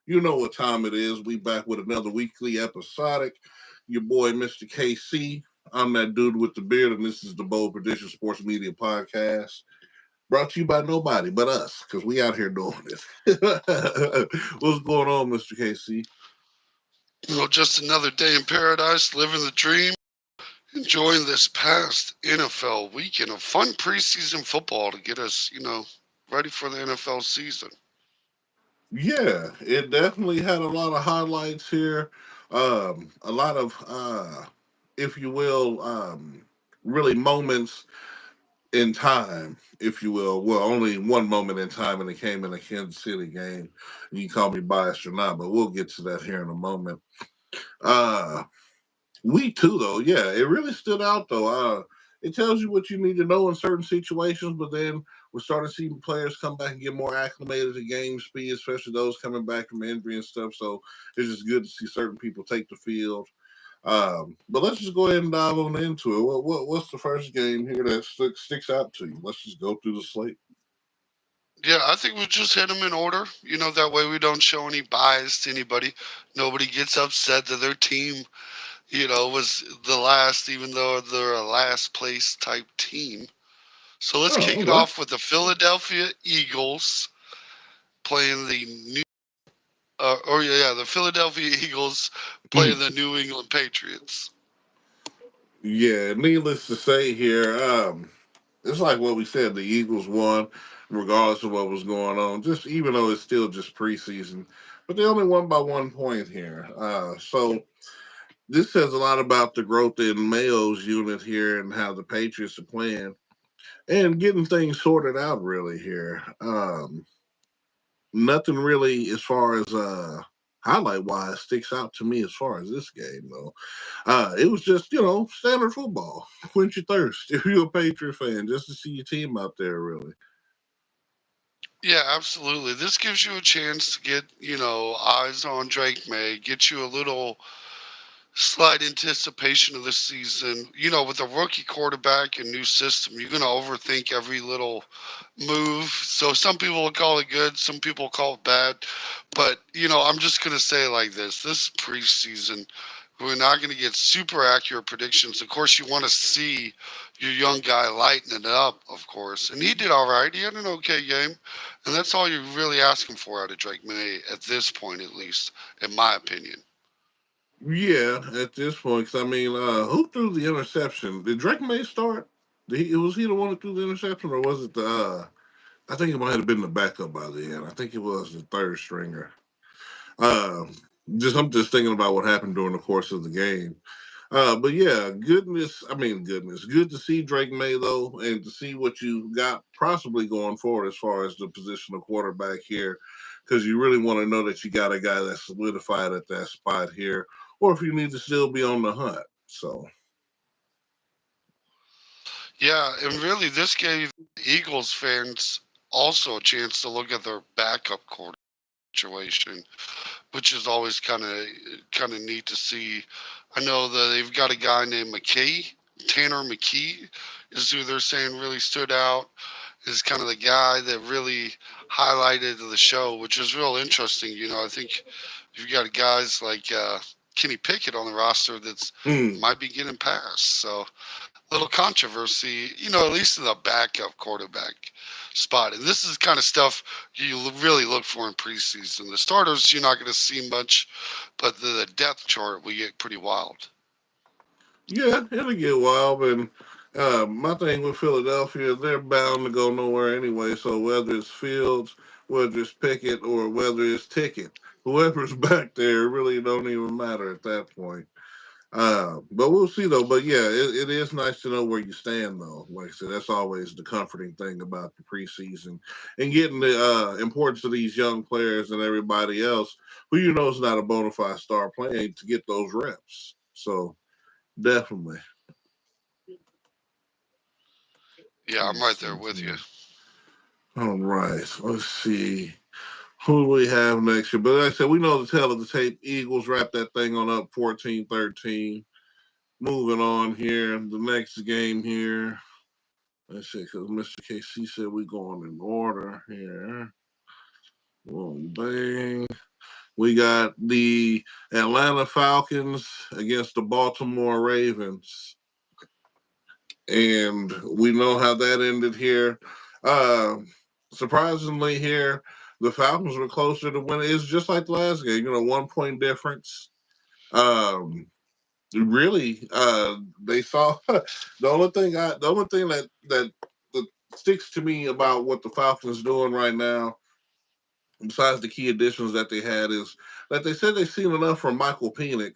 You know what time it is. We back with another weekly episodic. Your boy, Mr. KC. I'm that dude with the beard, and this is the Bold Prediction Sports Media Podcast. Brought to you by nobody but us, because we out here doing it. What's going on, Mr. KC? Well, just another day in paradise, living the dream, enjoying this past NFL weekend of fun preseason football to get us, ready for the NFL season. Yeah, it definitely had a lot of highlights here. A lot of, if you will, really moments in time, if you will. Well, only one moment in time, and it came in a Kansas City game. You can call me biased or not, but we'll get to that here in a moment. Uh, Week two, though, yeah, it really stood out, though. It tells you what you need to know in certain situations, but then we're starting to see players come back and get more acclimated to game speed, especially those coming back from injury and stuff. So it's just good to see certain people take the field. But let's just go ahead and dive on into it. What's the first game here that sticks out to you? Let's just go through the slate. Yeah, I think we just hit them in order. That way we don't show any bias to anybody. Nobody gets upset that their team, was the last, even though they're a last place type team. So let's Oh, kick it okay. off with the Philadelphia Eagles playing the the Philadelphia Eagles playing the New England Patriots. Yeah, needless to say here, it's like what we said. The Eagles won, regardless of what was going on. Just even though it's still just preseason, but they only won by 1 point here. So this says a lot about the growth in Mayo's unit here and how the Patriots are playing and getting things sorted out. Really here, nothing really as far as highlight wise sticks out to me as far as this game though. It was just, standard football. Quench your thirst if you're a Patriot fan, just to see your team out there, really. Yeah, absolutely. This gives you a chance to get, eyes on Drake May, get you a little slight anticipation of the season. With a rookie quarterback and new system, you're going to overthink every little move. So some people will call it good, some people call it bad. But, I'm just going to say it like this. This is preseason. We're not going to get super accurate predictions. Of course, you want to see your young guy lighten it up, of course. And he did all right. He had an okay game. And that's all you're really asking for out of Drake May at this point, at least, in my opinion. Yeah, at this point, 'cause I mean, who threw the interception? Did Drake May start? Was he the one that threw the interception, or was it the? I think it might have been the backup by the end. I think it was the third stringer. Um, I'm just thinking about what happened during the course of the game. But yeah, goodness, I mean, goodness, good to see Drake May though, and to see what you got possibly going forward as far as the position of quarterback here, because you really want to know that you got a guy that's solidified at that spot here, or if you need to still be on the hunt. So Yeah, and really, this gave Eagles fans also a chance to look at their backup quarter situation, which is always kind of neat to see. I know that they've got a guy named McKee, Tanner McKee, is who they're saying really stood out. Is kind of the guy that really highlighted the show, which is real interesting. I think you've got guys like Kenny Pickett on the roster that's mm, might be getting passed. So little controversy, at least in the backup quarterback spot. And this is kind of stuff you really look for in preseason. The starters, you're not going to see much, but the depth chart will get pretty wild. yeah, it'll get wild. And my thing with Philadelphia, they're bound to go nowhere anyway. So whether it's Fields, whether it's Pickett, or whether it's Ticket, whoever's back there really don't even matter at that point. But we'll see though. But yeah, it is nice to know where you stand though. Like I said, that's always the comforting thing about the preseason and getting the importance of these young players and everybody else who you know is not a bona fide star playing to get those reps. So definitely. Yeah, I'm right Let's there see with you. here. All right, let's see. Who do we have next year? But like I said, we know the tale of the tape. Eagles wrap that thing on up 14-13. Moving on here. The next game here. Let's see, because Mr. KC said we're going in order here. Bang. We got the Atlanta Falcons against the Baltimore Ravens. And we know how that ended here. Uh, Surprisingly, here, the Falcons were closer to winning. It's just like the last game, 1 point difference. Um, Really, they saw the only thing that sticks to me about what the Falcons doing right now, besides the key additions that they had, is that they said they've seen enough from Michael Penix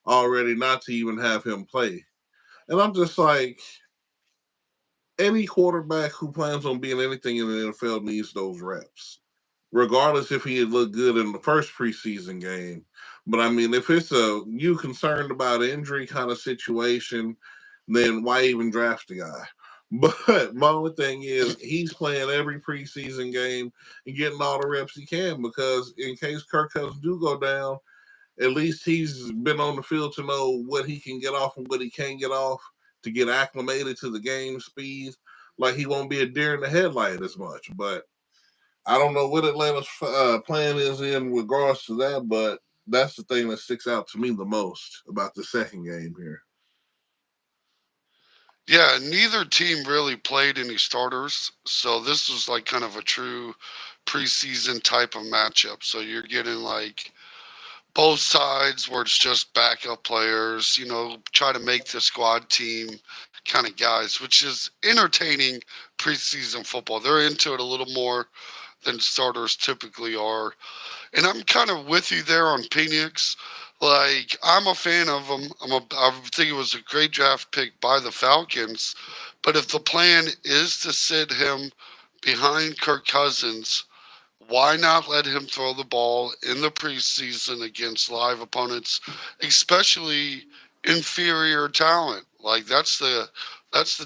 already not to even have him play. And I'm just like, any quarterback who plans on being anything in the NFL needs those reps, regardless if he had looked good in the first preseason game. But I mean, if it's a you concerned about injury kind of situation, then why even draft the guy? But my only thing is he's playing every preseason game and getting all the reps he can because in case Kirk Cousins do go down, at least he's been on the field to know what he can get off and what he can't get off to get acclimated to the game speed. Like he won't be a deer in the headlight as much. But I don't know what Atlanta's plan is in regards to that, but that's the thing that sticks out to me the most about the second game here. Yeah, neither team really played any starters, so this was like kind of a true preseason type of matchup. So you're getting like both sides where it's just backup players, try to make the squad team kind of guys, which is entertaining preseason football. They're into it a little more than starters typically are. And I'm kind of with you there on Phoenix. Like, I'm a fan of him. I think it was a great draft pick by the Falcons. But if the plan is to sit him behind Kirk Cousins, why not let him throw the ball in the preseason against live opponents, especially inferior talent? Like that's the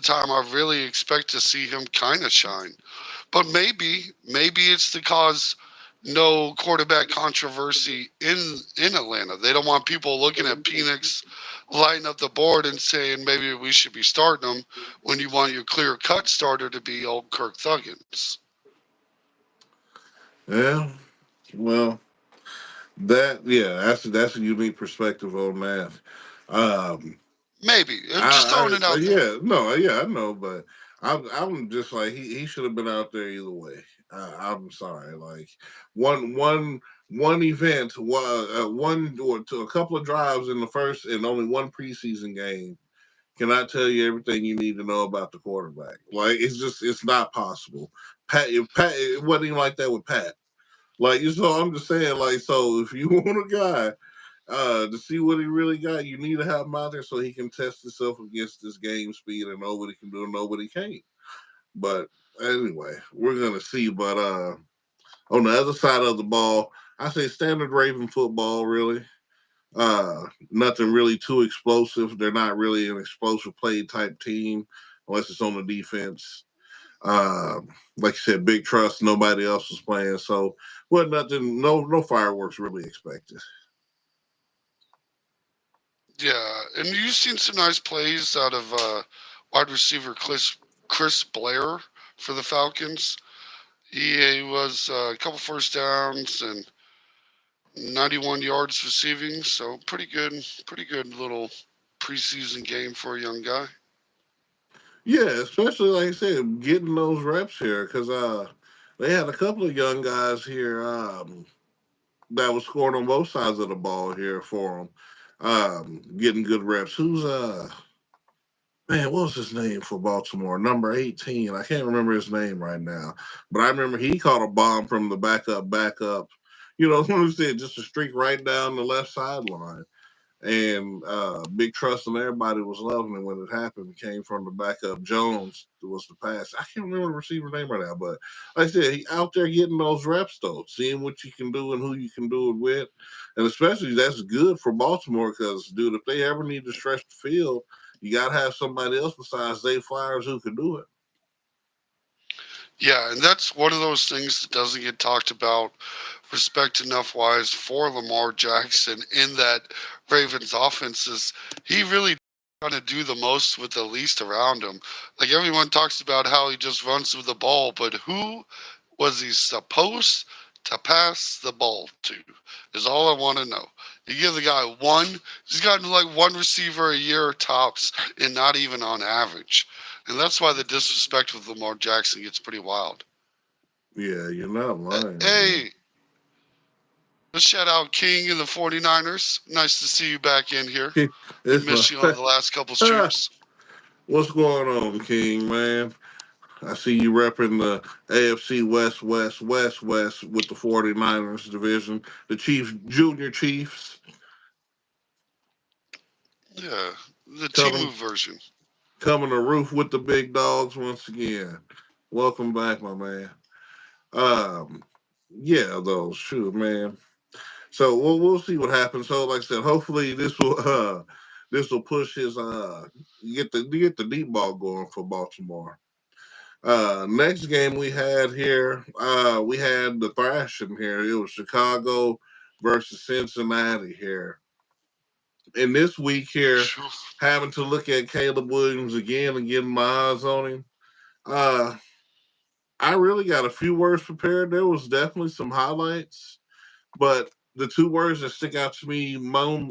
time I really expect to see him kind of shine. But maybe it's to cause no quarterback controversy in Atlanta. They don't want people looking at Penix lighting up the board and saying maybe we should be starting him when you want your clear cut starter to be old Kirk Thuggins. Yeah, well, that's a unique perspective on that. Um, Maybe. I'm just throwing it out there. Yeah, no, yeah, I know, but I'm just like he should have been out there either way. I'm sorry, like one one one event, one or to a couple of drives in the first and only one preseason game cannot tell you everything you need to know about the quarterback. Like it's not possible. Pat, it wasn't even like that with Pat. Like so, I'm just saying, like so, if you want a guy to see what he really got, you need to have him out there so he can test himself against this game speed and know what he can do and know what he can't. But anyway, we're gonna see. But on the other side of the ball, I say standard Raven football. Really, nothing really too explosive. They're not really an explosive play type team unless it's on the defense. Uh, like you said, big trust. Nobody else was playing, so well, nothing. No fireworks really expected. Yeah, and you've seen some nice plays out of wide receiver Chris Blair for the Falcons. He was a couple first downs and 91 yards receiving, so pretty good little preseason game for a young guy. Yeah, especially like I said, getting those reps here because they had a couple of young guys here that was scoring on both sides of the ball here for them, getting good reps. Who's man? What was his name for Baltimore? Number 18. I can't remember his name right now, but I remember he caught a bomb from the backup. You know, when we said just a streak right down the left sideline and big trust and everybody was loving it when it happened. It came from the backup. Jones was the pass. I can't remember the receiver name right now, but like I said, he out there getting those reps though, seeing what you can do and who you can do it with, and especially that's good for Baltimore because, dude, if they ever need to stretch the field, you got to have somebody else besides Zay Flowers who can do it. Yeah, and that's one of those things that doesn't get talked about respect enough wise for Lamar Jackson in that Ravens offense is he really trying to do the most with the least around him. Like everyone talks about how he just runs with the ball, but who was he supposed to pass the ball to, is all I want to know. You give the guy one, he's gotten like one receiver a year tops, and not even on average. And that's why the disrespect with Lamar Jackson gets pretty wild. Yeah, you're not lying, man. Hey, let's shout out King and the 49ers. Nice to see you back in here. We It's missed you over my the last couple streams. what's going on, King, man? I see you repping the AFC West, West, West, West with the 49ers division, the Chiefs, Junior Chiefs, Yeah, the Timu coming version. coming to roof with the big dogs once again. Welcome back, my man. Um, yeah, though, shoot, man. So we'll see what happens. So, like I said, hopefully this will push his get the deep ball going for Baltimore. Next game we had here, we had the thrashing here. It was Chicago versus Cincinnati here. And this week here, having to look at Caleb Williams again and getting my eyes on him. Uh, I really got a few words prepared. There was definitely some highlights, but the two words that stick out to me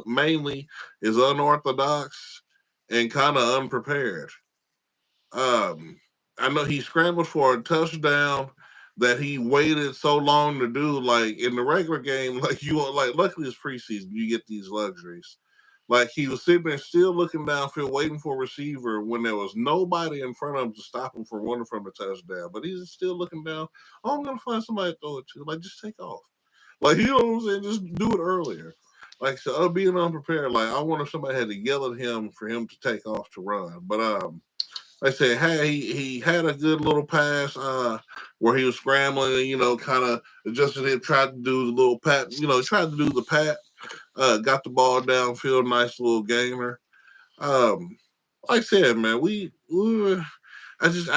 mainly is unorthodox and kind of unprepared. Um, I know he scrambled for a touchdown that he waited so long to do. Like in the regular game, like you like luckily it's preseason, you get these luxuries. Like he was sitting there still looking downfield, waiting for a receiver when there was nobody in front of him to stop him from running from a touchdown. But he's still looking down. Oh, I'm gonna find somebody to throw it to. Like just take off. Like you know what I'm saying? Just do it earlier. Like so, being unprepared. Like I wonder if somebody had to yell at him for him to take off to run. But like I said, hey, he had a good little pass where he was scrambling and, kind of adjusted it, tried to do the little pat, tried to do the pat, got the ball downfield, nice little gainer. Um, like I said, man, I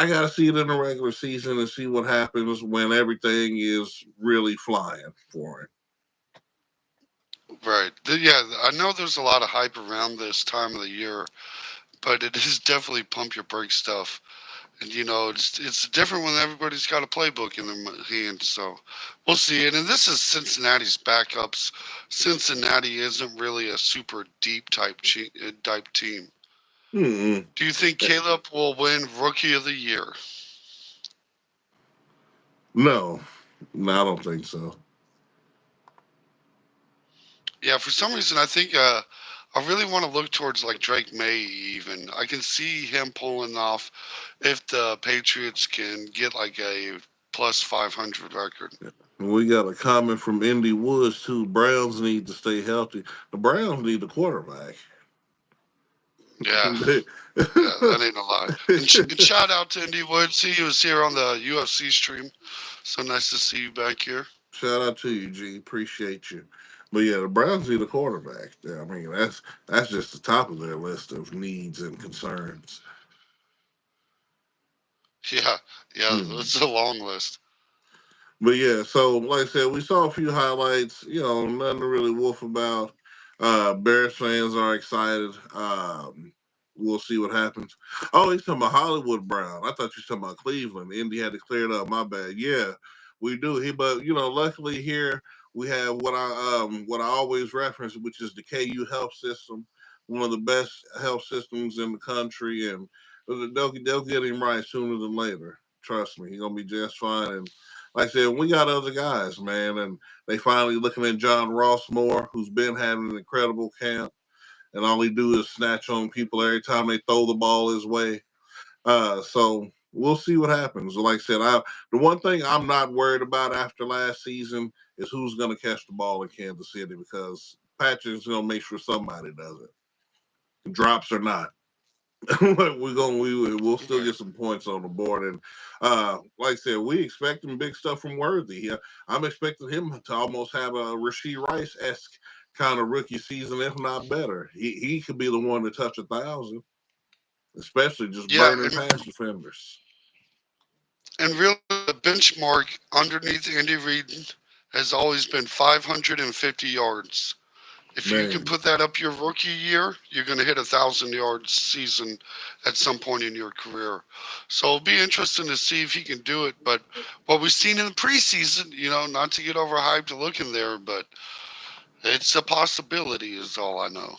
gotta see it in the regular season and see what happens when everything is really flying for him. Right. Yeah, I know there's a lot of hype around this time of the year, but it is definitely pump your brakes stuff. And it's different when everybody's got a playbook in their hands. So we'll see it. And this is Cincinnati's backups. Cincinnati isn't really a super deep type team. Mm-mm. Do you think Caleb will win Rookie of the Year? No, no, I don't think so. Yeah, for some reason I think I really want to look towards like Drake May. Even I can see him pulling off if the Patriots can get like a plus 500 record. We got a comment from Indy Woods too. Browns need to stay healthy. The Browns need a quarterback. Yeah, They- yeah, that ain't a lie. And shout out to Indy Woods. He was here on the UFC stream. So nice to see you back here. Shout out to you, G. Appreciate you. But yeah, the Browns need a quarterback. Yeah, I mean, that's just the top of their list of needs and concerns. Yeah, yeah, Hmm. it's a long list. But yeah, so like I said, we saw a few highlights. Nothing to really wolf about. Bears fans are excited. We'll see what happens. Oh, he's talking about Hollywood Brown. I thought you were talking about Cleveland. Indy had to clear it up. My bad. Yeah, we do. But luckily here we have what I always reference, which is the KU health system, one of the best health systems in the country, and they'll get him right sooner than later. Trust me, he's gonna be just fine. And like I said, we got other guys, man, and they finally looking at John Rossmore, who's been having an incredible camp, and all he do is snatch on people every time they throw the ball his way. So we'll see what happens. Like I said, the one thing I'm not worried about after last season is who's going to catch the ball in Kansas City because Patrick's going to make sure somebody does it, drops or not. We'll still Right. get some points on the board, and like I said, we expecting big stuff from Worthy. Yeah, I'm expecting him to almost have a Rasheed Rice esque kind of rookie season, if not better. He could be the one to touch 1,000, especially just Yeah, burning past defenders. and really the benchmark underneath Andy Reid has always been 550 yards. If you can Man, put that up your rookie year, you're going to hit 1,000 yards season at some point in your career. So it'll be interesting to see if he can do it. But what we've seen in the preseason, not to get overhyped to look in there, but it's a possibility, is all I know.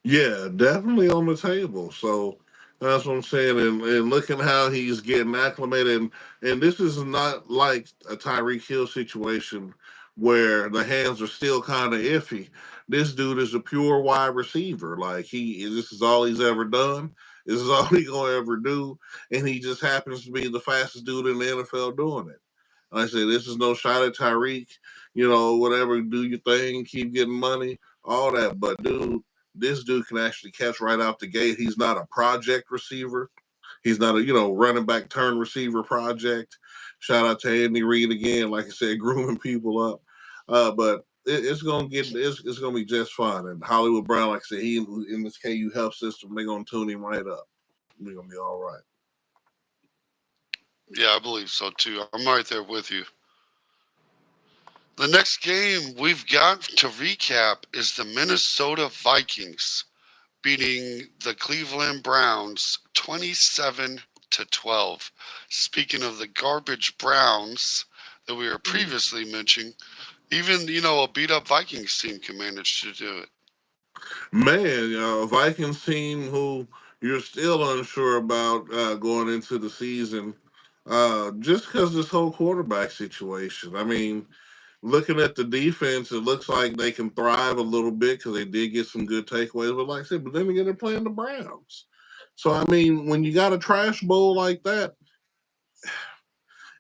yeah, definitely on the table. So that's what I'm saying. And looking how he's getting acclimated, and this is not like a Tyreek Hill situation where the hands are still kind of iffy. This dude is a pure wide receiver. Like this is all he's ever done. This is all he gonna ever do, and he just happens to be the fastest dude in the NFL doing it. Like I said, this is no shot at Tyreek. Whatever, do your thing, keep getting money, all that. But dude, this dude can actually catch right out the gate. He's not a project receiver. He's not a running back turn receiver project. Shout out to Andy Reid again, like I said, grooming people up. But it's gonna be just fine. And Hollywood Brown, like I said, he in this KU health system, they're gonna tune him right up. We're gonna be all right. Yeah, I believe so too. I'm right there with you. The next game we've got to recap is the Minnesota Vikings beating the Cleveland Browns 27-12. Speaking of the garbage Browns that we were previously mentioning, even a beat up Vikings team can manage to do it. Man, Vikings team who you're still unsure about going into the season, just because this whole quarterback situation. I mean, looking at the defense, it looks like they can thrive a little bit because they did get some good takeaways. But like I said, but then again, they're playing the Browns. So I mean, when you got a trash bowl like that,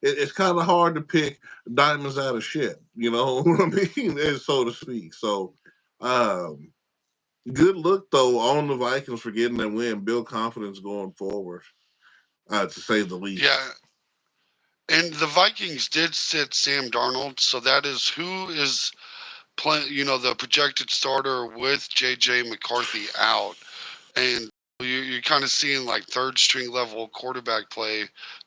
it's kind of hard to pick diamonds out of shit. You know what I mean, so to speak. So. Um, Good look though on the Vikings for getting that win. Build confidence going forward, to say the Yeah, least. and the Vikings did sit Sam Darnold, so that is who is playing, the projected starter with JJ McCarthy out. And you're kind of seeing like third string level quarterback play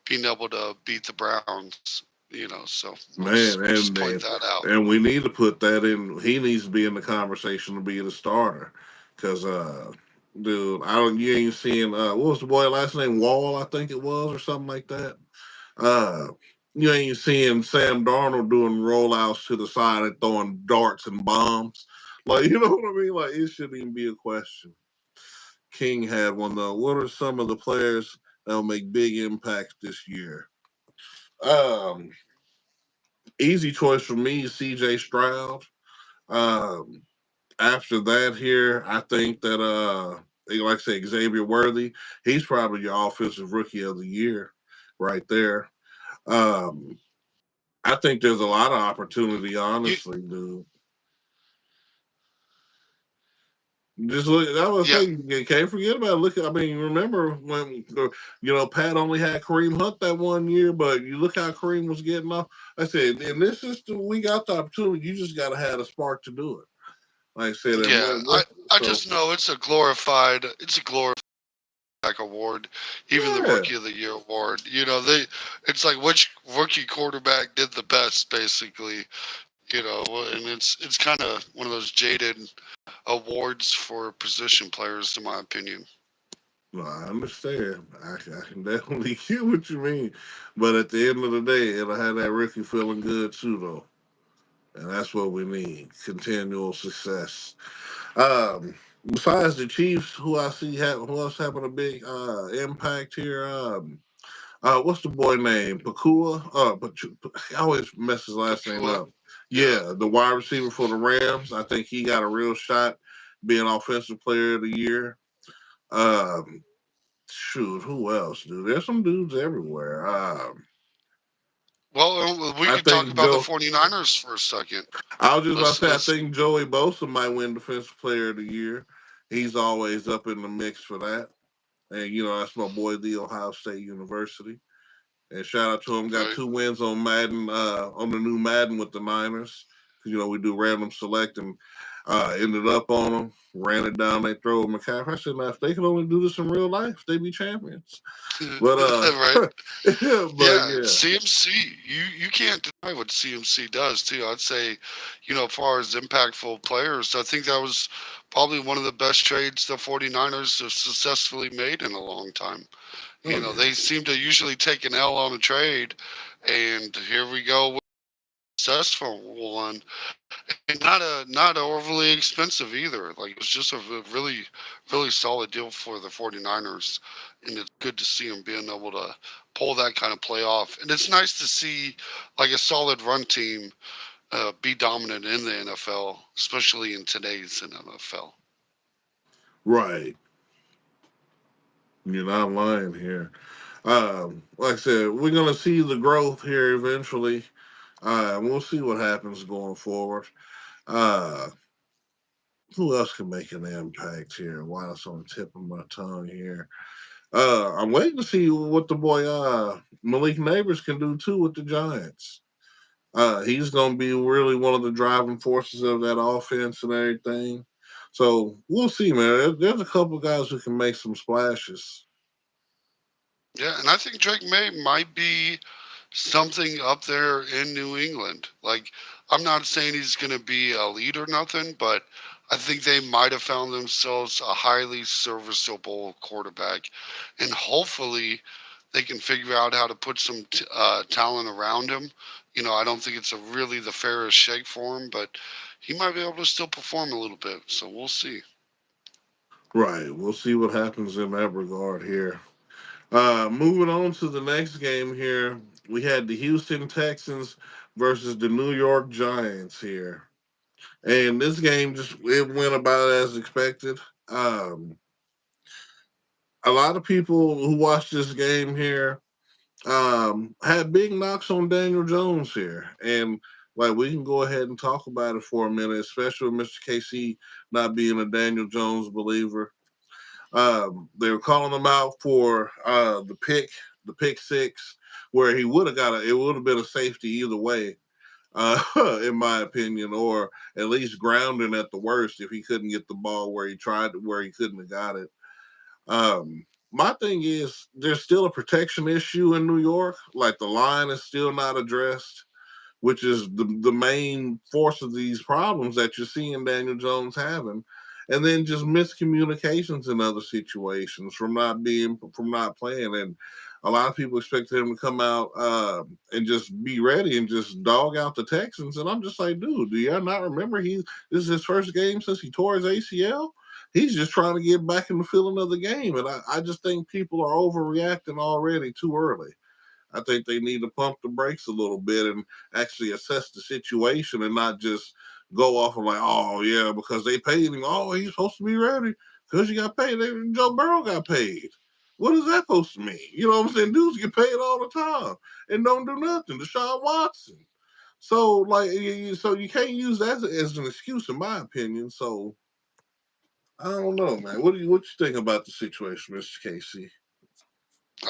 being able to beat the Browns, so Man, we'll just and point and that out. and we need to put that in. He needs to be in the conversation to be the starter, because dude, I don't. You ain't seeing what was the boy last name Wall, I think it was, or something like that. Uh, you ain't seeing Sam Darnold doing rollouts to the side and throwing darts and bombs. Like, you know what I mean? Like, it shouldn't even be a question. King had one though. What are some of the players that'll make big impacts this year? Um, Easy choice for me, CJ Stroud. Um, After that, here, I think that like I say, Xavier Worthy, he's probably your offensive rookie of the year, right there. Um, I think there's a lot of opportunity, You, honestly, dude. Just look. I was yeah, saying, you can't forget about it. Look. I mean, remember when Pat only had Kareem Hunt that one year, but you look how Kareem was getting off. I said, in this system, we got the opportunity. You just got to have a spark to do it. Like I said, and yeah. I so just know it's a glorified award, even the yeah, rookie of the year award. It's like which rookie quarterback did the best, basically. And it's kind of one of those jaded awards for position players, in my opinion. no, I understand. I can definitely get what you mean, but at the end of the day, it'll have that rookie feeling good too, though, and that's what we need: continual success. Besides the Chiefs, who else having a big impact here? What's the boy name? Pakua? But I always mess his last name Pakua, up. yeah, Yeah, the wide receiver for the Rams. I think he got a real shot being offensive player of the year. Um, Shoot, who else, dude? There's some dudes everywhere. well, we I could talk think about the Joe. 49ers for a second. I was just about Let's to say, I let's think Joey Bosa might win Defensive Player of the Year. He's always up in the mix for that. And that's my boy, the Ohio State University. And shout out to him. Got okay. 2 wins on Madden, on the new Madden with the Niners. We do random select and ended up on them, ran it down their throat. McCaffrey, I said, now if they could only do this in real life, they'd be champions. But Right. but Yeah, yeah, CMC. You can't deny what CMC does too. I'd say, as far as impactful players, I think that was probably one of the best trades the 49ers have successfully made in a long time. oh yeah, They seem to usually take an L on a trade, and here we go with a successful one, and not overly expensive either. Like it was just a really solid deal for the 49ers, and it's good to see them being able to pull that kind of play off. And it's nice to see like a solid run team be dominant in the NFL, especially in today's NFL. right. You're not lying here. Like I said, we're gonna see the growth here eventually. We'll see what happens going forward. Uh, who else can make an impact here? While it's on the tip of my tongue here. I'm waiting to see what the boy Malik Neighbors can do too with the Giants. He's going to be really one of the driving forces of that offense and everything. So we'll see, man. There's a couple guys who can make some splashes. Yeah, and I think Drake May might be something up there in New England. Like, I'm not saying he's going to be a lead or nothing, but I think they might have found themselves a highly serviceable quarterback. And hopefully they can figure out how to put some talent around him. I don't think it's really the fairest shake for him, but he might be able to still perform a little bit. So we'll see. Right. We'll see what happens in that regard here. Moving on to the next game here, we had the Houston Texans versus the New York Giants here. And this game just it went about as expected. Um, a lot of people who watched this game here had big knocks on Daniel Jones here, and like we can go ahead and talk about it for a minute, especially with Mr. KC not being a Daniel Jones believer. They were calling him out for the pick six, where he would have got it would have been a safety either way, in my opinion, or at least grounding at the worst if he couldn't get the ball where he tried where he couldn't have got it. My thing is there's still a protection issue in New York. Like the line is still not addressed, which is the main force of these problems that you're seeing Daniel Jones having. And then just miscommunications in other situations from not playing. And a lot of people expected him to come out and just be ready and just dog out the Texans. And I'm just like, dude, do y'all not remember this is his first game since he tore his ACL? He's just trying to get back in the feeling of the game. And I just think people are overreacting already too early. I think they need to pump the brakes a little bit and actually assess the situation and not just go off of like, oh yeah, because they paid him. Oh, he's supposed to be ready because you got paid. Joe Burrow got paid. What is that supposed to mean? You know what I'm saying? Dudes get paid all the time and don't do nothing. Deshaun Watson. So like, so you can't use that as an excuse, in my opinion. So I don't know, man. What you think about the situation, Mr. Casey?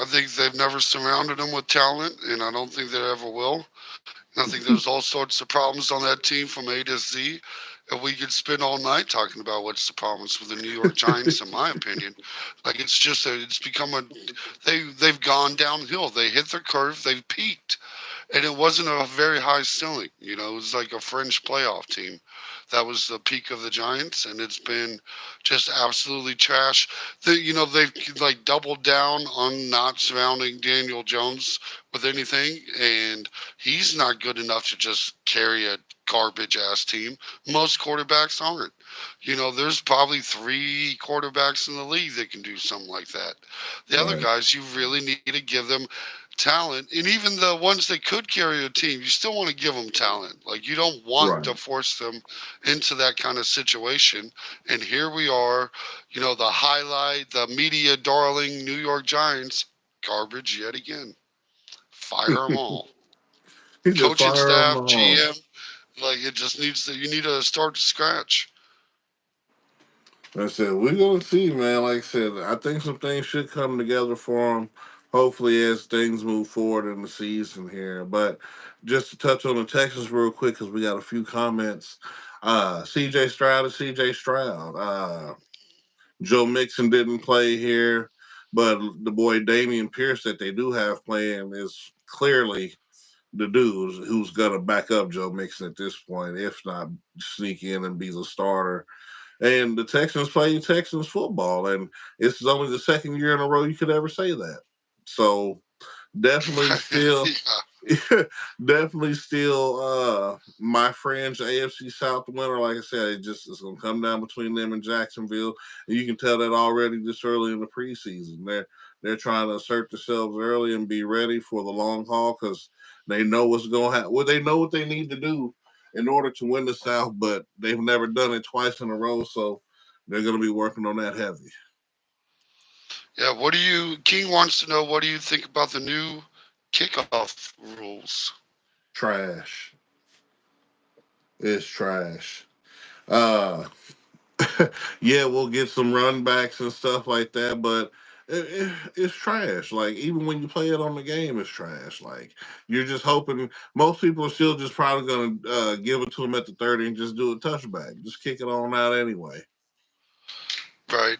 I think they've never surrounded him with talent, and I don't think they ever will. And I think there's all sorts of problems on that team from A to Z. And we could spend all night talking about what's the problems with the New York Giants, in my opinion. Like it's become they've gone downhill. They hit their curve. They've peaked, and it wasn't a very high ceiling. It was like a fringe playoff team. That was the peak of the Giants, and it's been just absolutely trash. They've like doubled down on not surrounding Daniel Jones with anything, and he's not good enough to just carry a garbage ass team. Most quarterbacks aren't. There's probably three quarterbacks in the league that can do something like that. The other Right, guys, you really need to give them talent, and even the ones that could carry a team, you still want to give them talent. Like you don't want to right. force them into that kind of situation. And here we are, the highlight, the media darling New York Giants, garbage yet again. Fire them all. He said, Coaching fire them staff, all. GM, like it just needs to. You need to start to scratch. I said, we're going to see, man. Like I said, I think some things should come together for him. hopefully as things move forward in the season here. But just to touch on the Texans real quick, because we got a few comments. CJ Stroud is CJ Stroud. Joe Mixon didn't play here, but the boy Damian Pierce that they do have playing is clearly the dude who's gonna back up Joe Mixon at this point, if not sneak in and be the starter. And the Texans playing Texans football, and it's only the second year in a row you could ever say that. So definitely still Yeah. definitely still my friends AFC South winner. Like I said, it just it's gonna come down between them and Jacksonville. And you can tell that already this early in the preseason. They're trying to assert themselves early and be ready for the long haul because they know what's gonna happen. Well, they know what they need to do in order to win the South, but they've never done it twice in a row, so they're gonna be working on that heavy. Yeah, what do you King wants to know what do you think about the new kickoff rules? Trash. It's trash. Uh yeah, we'll get some run backs and stuff like that, but it's trash. Like even when you play it on the game, it's trash. Like you're just hoping. Most people are still just probably going to give it to them at the 30 and just do a touchback, just kick it on out anyway. Right.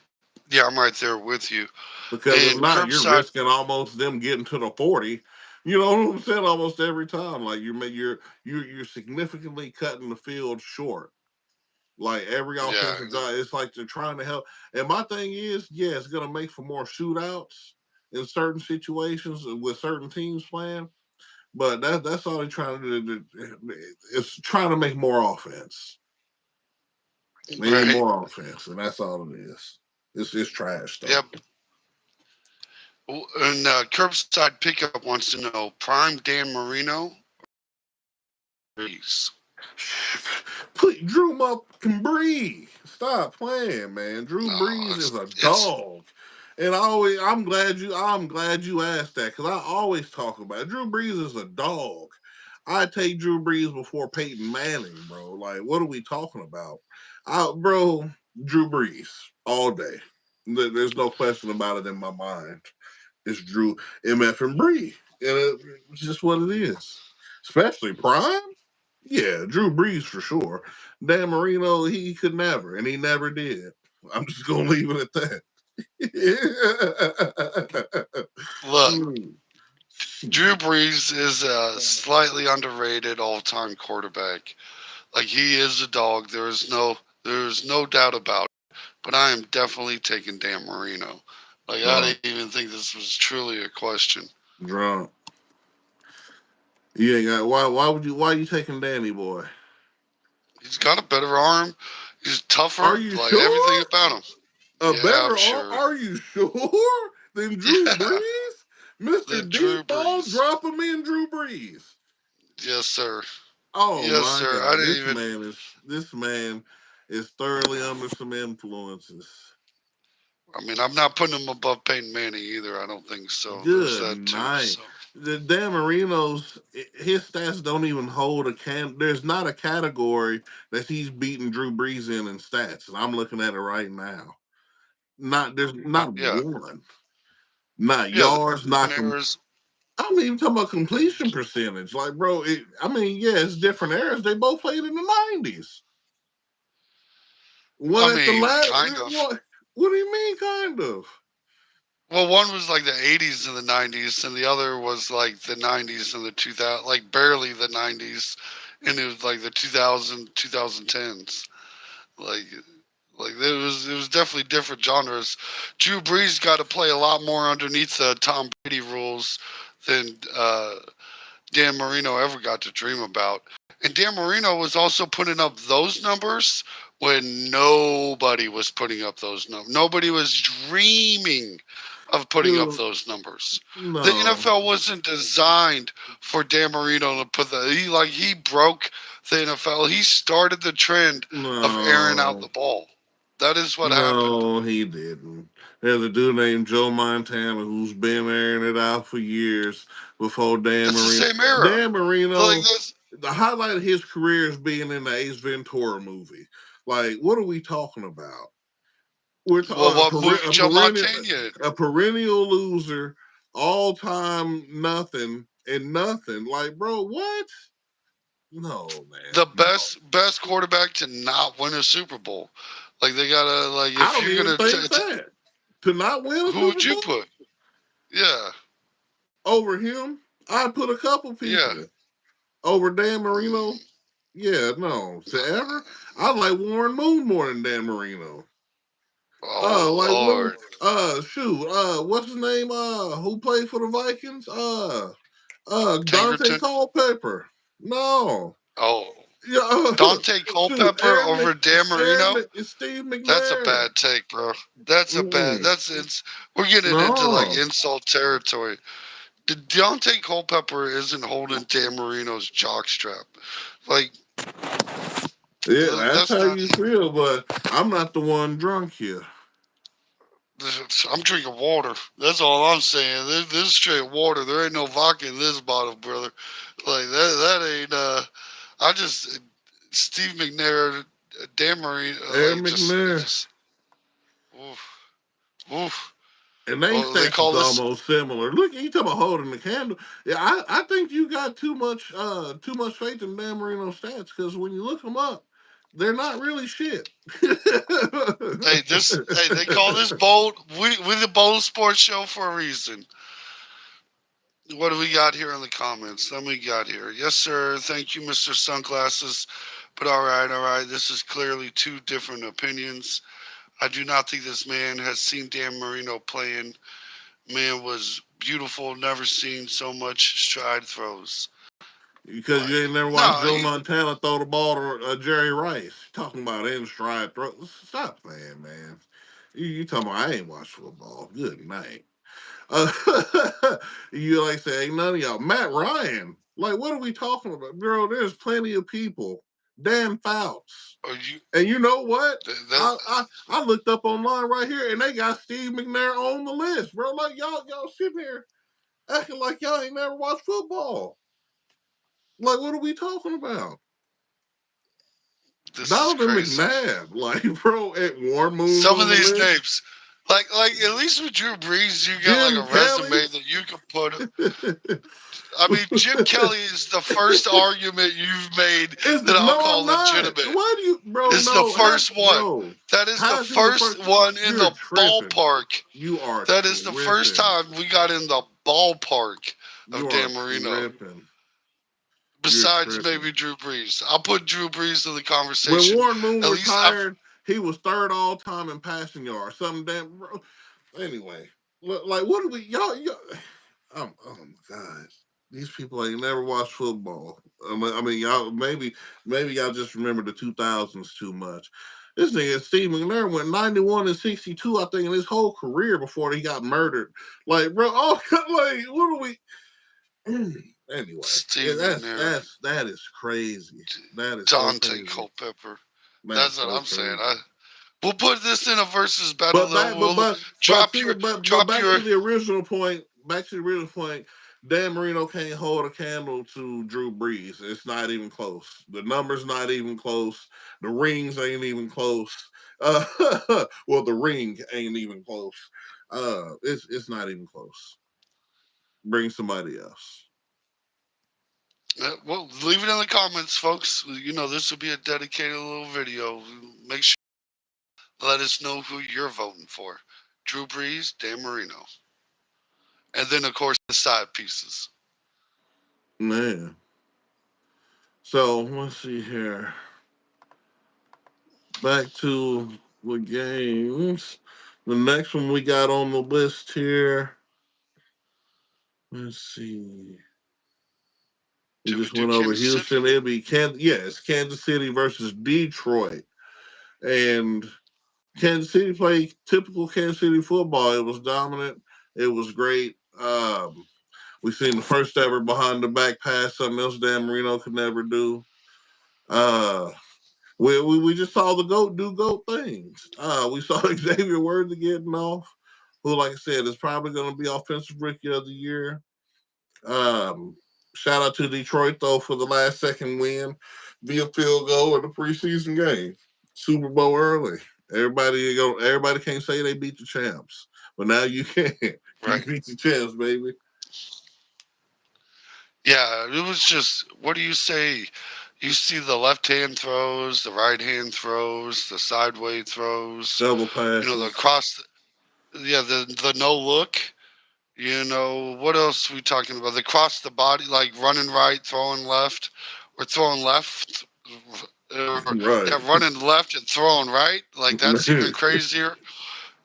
Yeah, I'm right there with you. Because if And not, you're curbside, risking almost them getting to the 40. You know what I'm saying? Almost every time, like you're significantly cutting the field short. Like every yeah, offensive guy, it's like they're trying to help. And my thing is, yeah, it's going to make for more shootouts in certain situations with certain teams playing. But that's all they're trying to do. It's trying to make more offense. They need right. more offense, and that's all it is. It's trash though. Yep. And curbside pickup wants to know prime Dan Marino. Breeze. Please, Drew can breathe. Stop playing, man. Drew No, Brees is a it's dog. And I'm glad you asked that because I always talk about it. Drew Brees is a dog. I take Drew Brees before Peyton Manning, bro. Like, what are we talking about? Bro, Drew Brees all day. There's no question about it in my mind. It's Drew MF and Bree. And it's just what it is. Especially Prime. Yeah, Drew Brees for sure. Dan Marino, he could never, and he never did. I'm just gonna leave it at that. look. Hmm. Drew Brees is a slightly underrated all-time quarterback. Like he is a dog. There's no doubt about it. But I am definitely taking Dan Marino. Like I Drunk, didn't even think this was truly a question. drunk. You ain't got why you taking Danny boy? He's got a better arm. He's Are tougher. you Like everything sure? about him. A Yeah, I'm better sure. are you sure than Drew Yeah, Brees? Mr. the Drew Deep Ball Brees. drop him in Drew Brees. Yes, sir. Oh Yes, my sir. I God, didn't even. this man is thoroughly under some influences. I mean, I'm not putting him above Peyton Manning either. I don't think so. There's Good that too. night. So The Dan Marino's his stats don't even hold a can. There's not a category that he's beating Drew Brees in stats, and I'm looking at it right now. There's not yeah, one. Not yeah. The yards, not errors. I'm even talking about completion percentage. Like, bro, I mean, yeah, it's different eras. They both played in the '90s. One I at the mean, last. kind of. What do you mean, kind of? Well, one was like the 80s and the 90s, and the other was like the 90s and the 2000, like barely the 90s, and it was like the 2010s. Like, it was definitely different genres. Drew Brees got to play a lot more underneath the Tom Brady rules than Dan Marino ever got to dream about. And Dan Marino was also putting up those numbers when nobody was putting up those numbers. Nobody was dreaming of putting up Dude, those numbers. The no, NFL wasn't designed for Dan Marino to put the he broke the NFL. He started the trend of airing out no. the ball. That is what happened. No, he didn't. There's a dude named Joe Montana who's been airing it out for years before Dan It's the Marino. same era. Dan Like Marino, this. the highlight of his career is being in the Ace Ventura movie. Like, what are we talking about? We're Well, talking what movie Joe Montana? a perennial loser all time nothing and nothing. Like, bro, what? No, man, The no. best quarterback to not win a Super Bowl. Like they gotta like I if don't you're even gonna think that to not win a who Super would you Bowl put? Yeah, over him, I'd put a couple yeah. people over Dan Marino. Yeah, no, to ever. I like Warren Moon more than Dan Marino. Oh Like what? Lord, Shoot. What's his name? Who played for the Vikings? Dante Tankerton. Culpepper. No. Oh, Yeah. Dante Shoot. Culpepper over Dan Marino. Steve That's a McNair. bad take, bro. That's a bad. Mm-mm. We're getting into like No. insult territory. Deontay Culpepper isn't holding Dan Marino's jockstrap. Like Yeah, that's that's how not. you feel, but I'm not the one drunk here. I'm drinking water. That's all I'm saying. This is straight water. There ain't no vodka in this bottle, brother. Like that. That ain't. I just Steve McNair, Dan Marino. Aaron Like just it McNair. just. Oof, oof. And they Oh, they stats is call this. almost similar. Look, you talking about holding the candle. Yeah, I think you got too much faith in Dan Marino stats because when you look them up, they're not really shit. Hey, this. Hey, they call this bold. We the bold sports show for a reason. What do we got here in the comments? Let me got here. Yes, sir. Thank you, Mr. Sunglasses. But all right, all right. This is clearly two different opinions. I do not think this man has seen Dan Marino playing. Man was beautiful. Never seen so much stride throws. Because you Like ain't never watched no, Joe Montana throw the ball to Jerry Rice. Talking about in stride throw. Stop playing, man. You talking about I ain't watched football. Good night. Uh, you like say, ain't none of y'all. Matt Ryan. Like, what are we talking about? Girl, there's plenty of people. Dan Fouts. are you And you know what? that? I looked up online right here and they got Steve McNair on the list, bro. Like y'all sitting here acting like y'all ain't never watched football. Like, what are we talking about? This is Donovan crazy. McNabb, like, bro, at Warren Moon's Some on of the these list. names, like at least with Drew Brees, you got like Jim a Kelly. resume that you can put. I mean, Jim Kelly is the first argument you've made that I'll No, I'm call not. legitimate. Why do you, bro? It's the No, first one. bro. That is the How's he the first? first one in You're the tripping. ballpark. You are That is the first tripping. time we got in the ballpark of You are Dan Marino. tripping. You're Besides tripping. maybe Drew Brees. I'll put Drew Brees in the When conversation. Warren Moon At least I've retired, he was third all time in passing yards. Something damn. Bro. Anyway, like, what do we, y'all? Oh my god, these people ain't never watched football. I mean, y'all maybe y'all just remember the 2000s too much. This nigga Steve McNair went 91 and 62, I think, in his whole career before he got murdered. Like, bro, oh, like, what are we? Anyway, Steve McNair, that is crazy. That is so Dante crazy. Culpepper. That is That's what so I'm saying. crazy. We'll put this in a versus battle But though. back, We'll drop your but drop back your to the original point. Back to the original point. Dan Marino can't hold a candle to Drew Brees. It's not even close. The numbers not even close. The rings ain't even close. Uh, well, the ring ain't even close. It's not even close. Bring somebody else. well, leave it in the comments, folks. You know this will be a dedicated little video. Make sure let us know who you're voting for. Drew Brees, Dan Marino, and then of course the side pieces. Man. So let's see here. Back to the games. The next one we got on the list here. Let's see. We Did we just do went over Kansas City? Houston. It'd be it's Kansas City versus Detroit. And Kansas City played typical Kansas City football. It was dominant. It was great. We seen the first ever behind the back pass, something else Dan Marino could never do. Uh, we just saw the GOAT do GOAT things. We saw Xavier Worthy getting off, who, like I said, is probably going to be Offensive Rookie of the Year. Um, Shout out to Detroit, though, for the last second win via field goal in the preseason game. Super Bowl early. Everybody can't say they beat the champs. but now you can't. You Right. beat your chest, baby. Yeah, it was just, what do you say? You see the left hand throws, the right hand throws, the sideways throws, Double the passes. cross, yeah, the no look. What else we talking about? The cross the body, like running right, throwing left, or throwing left, or Right. yeah, running left and throwing right. Like that's even crazier.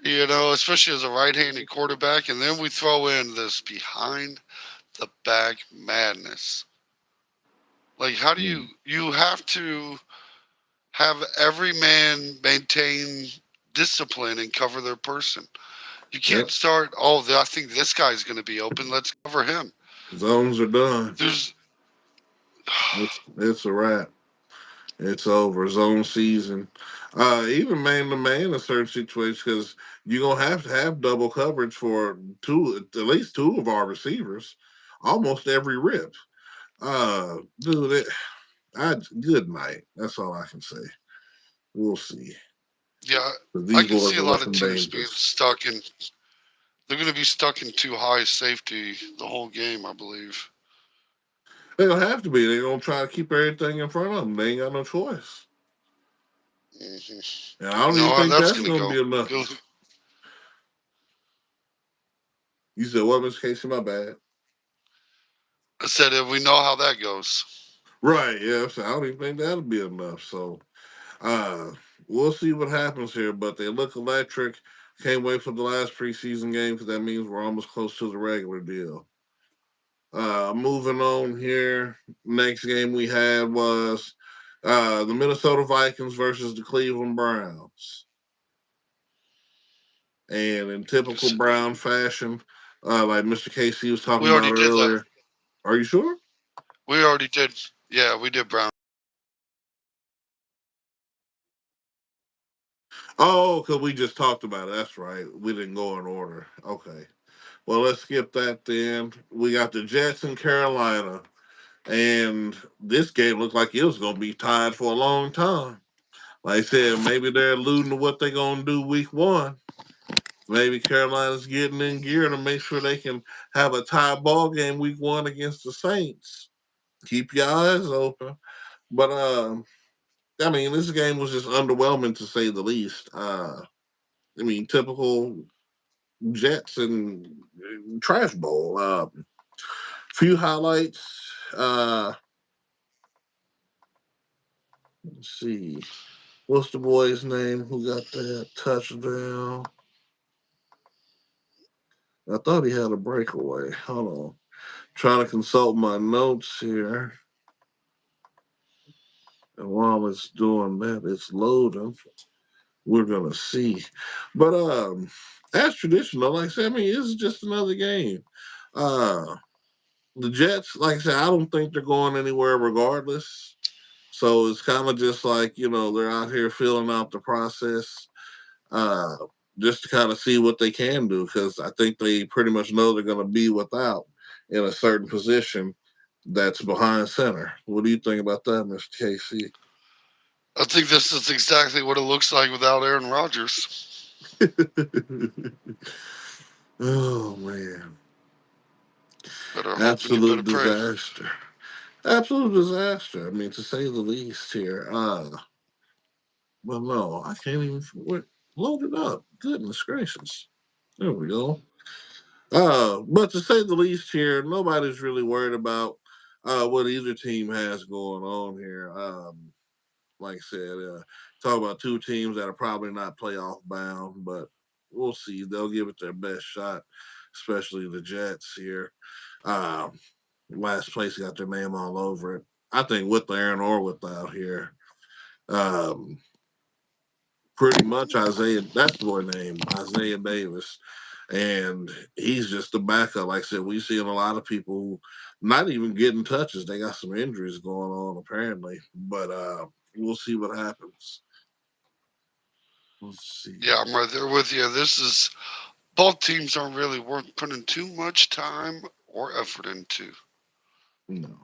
Especially as a right-handed quarterback. And then we throw in this behind the back madness. Like, how do you have to have every man maintain discipline and cover their person. You can't Yep. start, I think this guy's going to be open. Let's cover him. Zones are done. There's, It's a wrap. It's over. Zone season. Even man to man in certain situations because you're gonna have to have double coverage for at least two of our receivers, almost every rip. Dude, good night. That's all I can say. We'll see. yeah, 'Cause I these can see boys a are lot of looking teams being dangerous. stuck in, they're going to be stuck in too high safety the whole game, I believe. They'll have to be. They're gonna try to keep everything in front of them. They ain't got no choice. Hmm. And I don't You know even how think that's that's going to gonna go. be It'll- enough. You said what, Miss Casey? My bad. I said, we know how that goes. Right, yeah. So I don't even think that'll be enough. So uh we'll see what happens here, but they look electric. Can't wait for the last preseason game because that means we're almost close to the regular deal. Moving on here. Next game we had was the Minnesota Vikings versus the Cleveland Browns. And in typical Brown fashion, like Mr. Casey was We talking already about did the, earlier. Are you sure? we already did, yeah, we did Brown. Oh, because we just talked about it. That's right. We didn't go in order. Okay. Well, let's skip that then. We got the Jets in Carolina, and this game looked like it was going to be tied for a long time. Like I said, maybe they're alluding to what they're going to do week one. Maybe Carolina's getting in gear to make sure they can have a tie ball game week one against the Saints. Keep your eyes open. But I mean, this game was just underwhelming to say the least. I mean, typical Jets and trash bowl. Few highlights. Uh, let's see. What's the boy's name who got that touchdown? I thought he had a breakaway. Hold on. Trying to consult my notes here. And while it's doing that, it's loading. We're gonna see. But as traditional, like I said, I mean, it's just another game. Uh the Jets, like I said, I don't think they're going anywhere regardless. So it's kind of just like, they're out here filling out the process uh, just to kind of see what they can do because I think they pretty much know they're going to be without in a certain position that's behind center. What do you think about that, Mr. KC? I think this is exactly what it looks like without Aaron Rodgers. Oh, man. Better hope and you better Absolute pray. disaster. Absolute disaster. I mean, to say the least here. Well, no, I can't even load it up. Goodness gracious. There we go. But to say the least here, nobody's really worried about what either team has going on here. Like I said, talk about two teams that are probably not playoff bound, but we'll see. They'll give it their best shot, especially the Jets here. Um, Last place got their name all over it. I think with Aaron or without here. Um, Pretty much Isaiah, that's the boy name, Isaiah Davis. And he's just a backup. Like I said, we seeing a lot of people who not even getting touches. They got some injuries going on apparently. But we'll see what happens. Let's see. Yeah, I'm right there with you. This is, both teams aren't really worth putting too much time or effort into. No.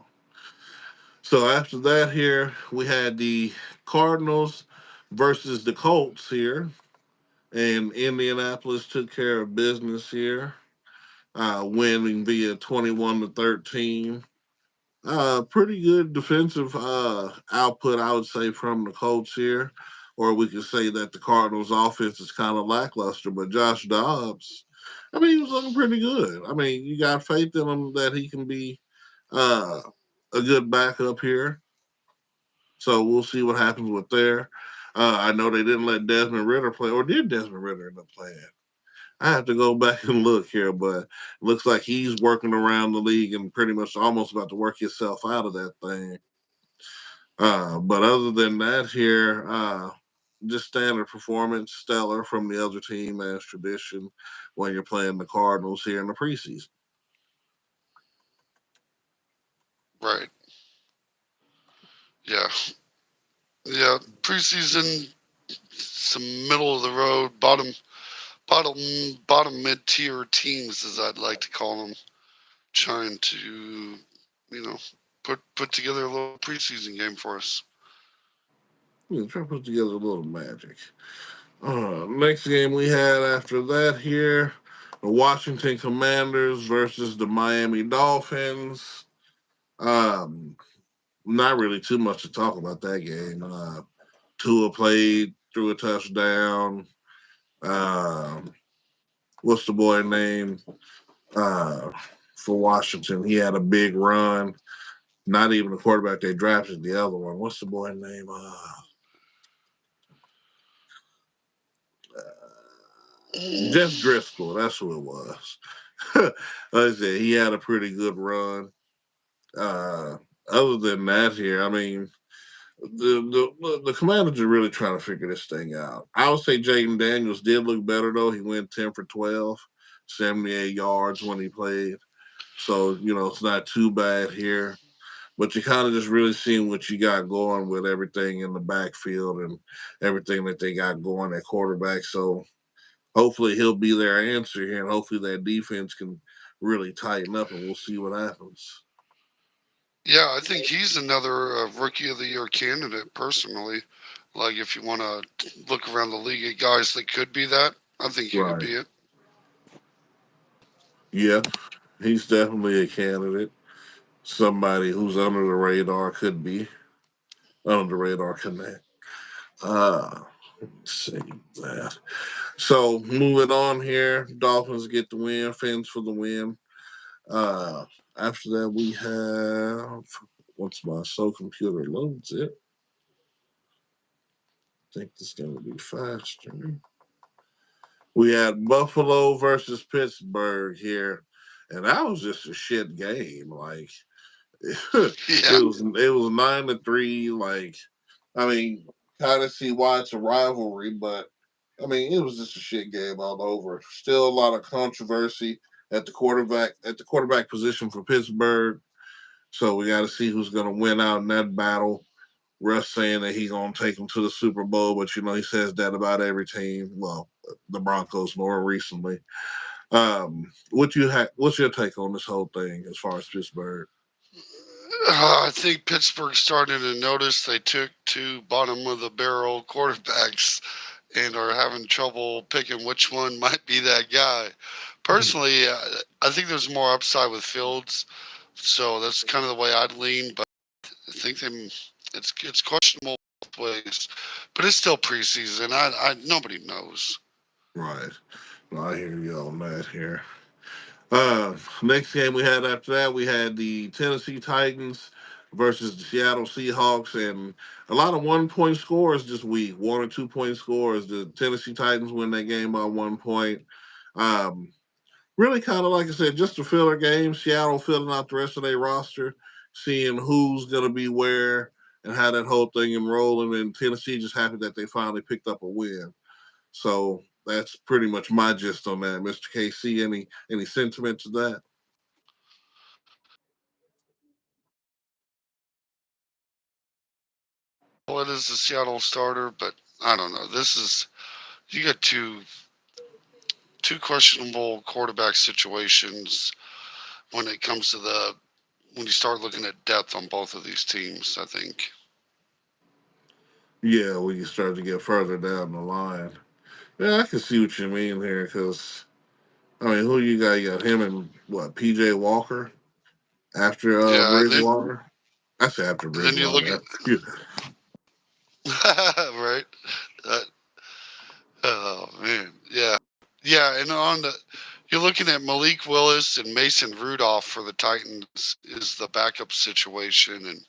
So after that here, we had the Cardinals versus the Colts here. and Indianapolis took care of business here, winning via 21-13. Pretty good defensive output, I would say, from the Colts here. Or we could say that the Cardinals' offense is kind of lackluster. But Josh Dobbs, I mean, he was looking pretty good. I mean, you got faith in him that he can be uh, a good backup here. So we'll see what happens with there. I know they didn't let Desmond Ritter play, or did Desmond Ritter end up playing? I have to go back and look here, but it looks like he's working around the league and pretty much almost about to work himself out of that thing. But other than that, here, just standard performance, stellar from the other team as tradition when you're playing the Cardinals here in the preseason. Right. Yeah. Yeah. Preseason, some middle of the road, bottom, bottom mid tier teams, as I'd like to call them, trying to, you know, put together a little preseason game for us. Try to put together a little magic. Next game we had after that here, the Washington Commanders versus the Miami Dolphins. Um, Not really too much to talk about that game. Tua played, threw a touchdown. Um, what's the boy name uh, for Washington? He had a big run. Not even the quarterback they drafted, the other one. What's the boy name? Jeff Driscoll. That's who it was. Like I said, he had a pretty good run. Uh, Other than that, here, I mean, the Commanders are really trying to figure this thing out. I would say Jaden Daniels did look better though. He went 10 for 12, 78 yards when he played. So, it's not too bad here. But you kind of just really seeing what you got going with everything in the backfield and everything that they got going at quarterback. So hopefully he'll be their answer here, and hopefully that defense can really tighten up, and we'll see what happens. Yeah, I think he's another rookie of the year candidate personally. Like if you want to look around the league at guys that could be that, I think he could Right. be it. Yeah, he's definitely a candidate. Somebody who's under the radar could be under the radar connect. Let's see that. So moving on here, Dolphins get the win, Fins for the win. Uh, After that, we have once my soul computer loads it. I think it's going to be faster. We had Buffalo versus Pittsburgh here, and that was just a shit game. Like it Yeah, was 9-3. Like, I mean, kind of see why it's a rivalry, but I mean, it was just a shit game all over. Still a lot of controversy at the quarterback position for Pittsburgh. So we got to see who's going to win out in that battle. Russ saying that he's going to take them to the Super Bowl, but he says that about every team. Well, the Broncos more recently. What's your take on this whole thing as far as Pittsburgh? I think Pittsburgh started to notice they took two bottom of the barrel quarterbacks and are having trouble picking which one might be that guy. Personally, I think there's more upside with Fields, so that's kind of the way I'd lean. But I think it's questionable both ways, but it's still preseason. I nobody knows. Right. Well, I hear you on that here. Next game we had after that, we had the Tennessee Titans versus the Seattle Seahawks, and a lot of 1 point scores this week. 1 or 2 point scores. The Tennessee Titans win that game by 1 point. Um, Really, kind of like I said, just a filler game. Seattle filling out the rest of their roster, seeing who's going to be where and how that whole thing enrolling. And Tennessee just happy that they finally picked up a win. So that's pretty much my gist on that, Mr. KC. Any sentiment to that? Well, it is the Seattle starter, but I don't know. This is you got two questionable quarterback situations when it comes to the when you start looking at depth on both of these teams. I think. Yeah, when you start to get further down the line. Yeah, I can see what you mean here because I mean, who you got? You got him and what? PJ Walker after Yeah, Bridgewater. I say after and then you look Bridgewater. at right. Uh, oh man, yeah, yeah, and on the you're looking at Malik Willis and Mason Rudolph for the Titans is the backup situation, and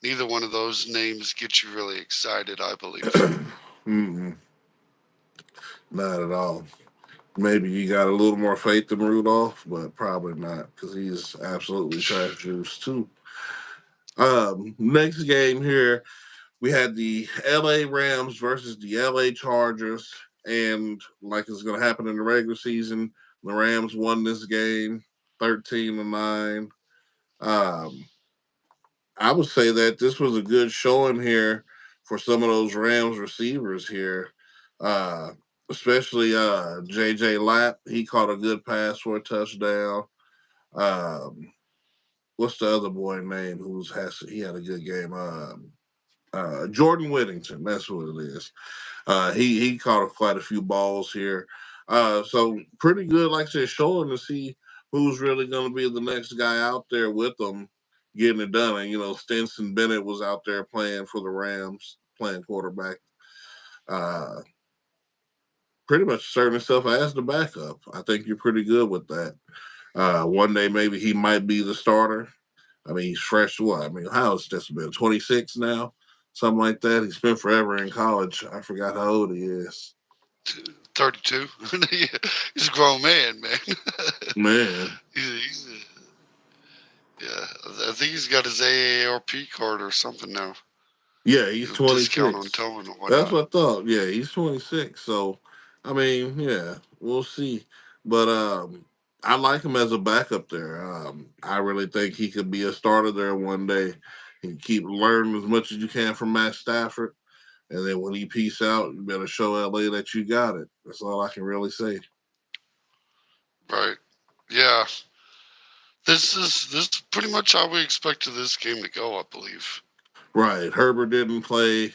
neither one of those names get you really excited, I believe. Mm-mm, not at all. Maybe you got a little more faith in Rudolph, but probably not because he's absolutely trash juice too. Next game here, we had the LA Rams versus the LA Chargers, and like it's going to happen in the regular season, the Rams won this game 13-9. Um, I would say that this was a good showing here for some of those Rams receivers here, uh, especially JJ Lapp. He caught a good pass for a touchdown. Um, what's the other boy name who's has he had a good game? Jordan Whittington. That's what it is. He caught quite a few balls here. So pretty good, like I said, showing to see who's really going to be the next guy out there with them getting it done. And Stinson Bennett was out there playing for the Rams, playing quarterback. Uh, Pretty much serving himself as the backup. I think you're pretty good with that. One day maybe he might be the starter. I mean, he's fresh. What? I mean, how is this been 26 now? Something like that. He spent forever in college. I forgot how old he is. 32. He's a grown man, man. Man, he's yeah, I think he's got his AARP card or something now. yeah, he's Discount on 26. towing or That's whatnot. what I thought. Yeah, he's 26. So, I mean, yeah, we'll see. But I like him as a backup there. I really think he could be a starter there one day. And keep learning as much as you can from Matt Stafford. And then when he peace out, you better show LA that you got it. That's all I can really say. Right. Yeah. This is pretty much how we expected this game to go, I believe. Right. Herbert didn't play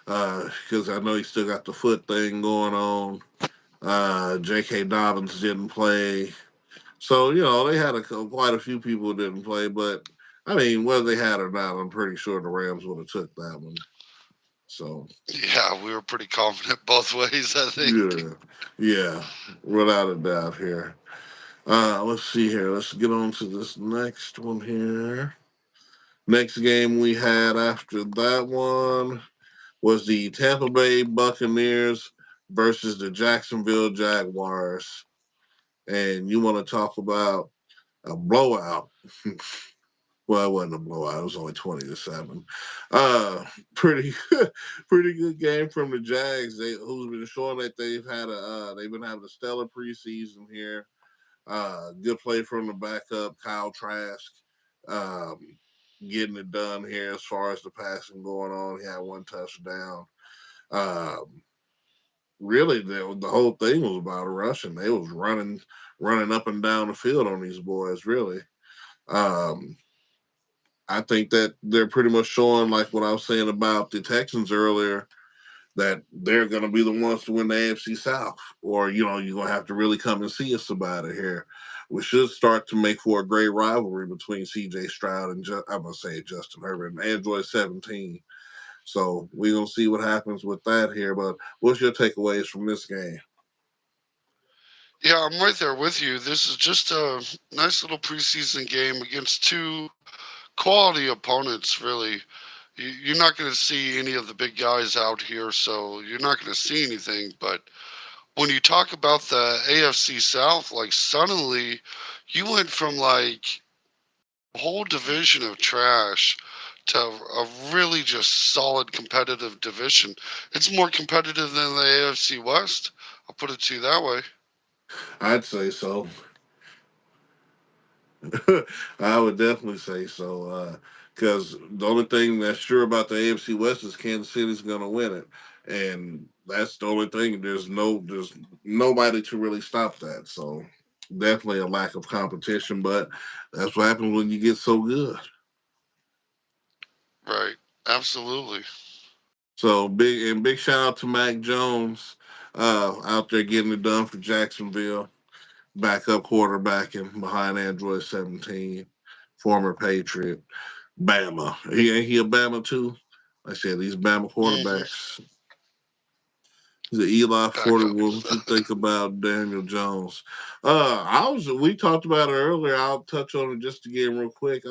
because I know he still got the foot thing going on. J.K. Dobbins didn't play. So, they had quite a few people who didn't play. But, I mean, whether they had or not, I'm pretty sure the Rams would have took that one. So, Yeah, we were pretty confident both ways, I think. yeah. Yeah. Without a doubt here. Let's see here. Let's get on to this next one here. Next game we had after that one was the Tampa Bay Buccaneers versus the Jacksonville Jaguars. And you want to talk about a blowout. Well, it wasn't a blowout. It was only 20-7. Pretty pretty good game from the Jags. Who's been showing that they've been having a stellar preseason here. Good play from the backup, Kyle Trask, um, getting it done here as far as the passing going on. He had one touchdown. Um, Really, the whole thing was about rushing. They was running up and down the field on these boys. Really, um, I think that they're pretty much showing like what I was saying about the Texans earlier, that they're going to be the ones to win the AFC South, or you're going to have to really come and see us about it here. We should start to make for a great rivalry between C.J. Stroud and I'm going to say Justin Herbert and Android 17. So we're going to see what happens with that here. But what's your takeaways from this game? Yeah, I'm right there with you. This is just a nice little preseason game against two quality opponents, really. You're not going to see any of the big guys out here, so you're not going to see anything. But when you talk about the AFC South, like suddenly you went from like a whole division of trash to a really just solid competitive division. It's more competitive than the AFC West. I'll put it to you that way. I'd say so. I would definitely say so. Because the only thing that's sure about the AFC West is Kansas City's going to win it, and that's the only thing. There's nobody to really stop that. So definitely a lack of competition, but that's what happens when you get so good. Right. Absolutely. So big shout out to Mac Jones. out there getting it done for Jacksonville. Backup quarterbacking behind Android 17, former Patriot. Bama. He a Bama too. Like I said, these Bama Hmm. quarterbacks. He's an Eli Forty. Backup. What you think about Daniel Jones? We talked about it earlier. I'll touch on it just again real quick.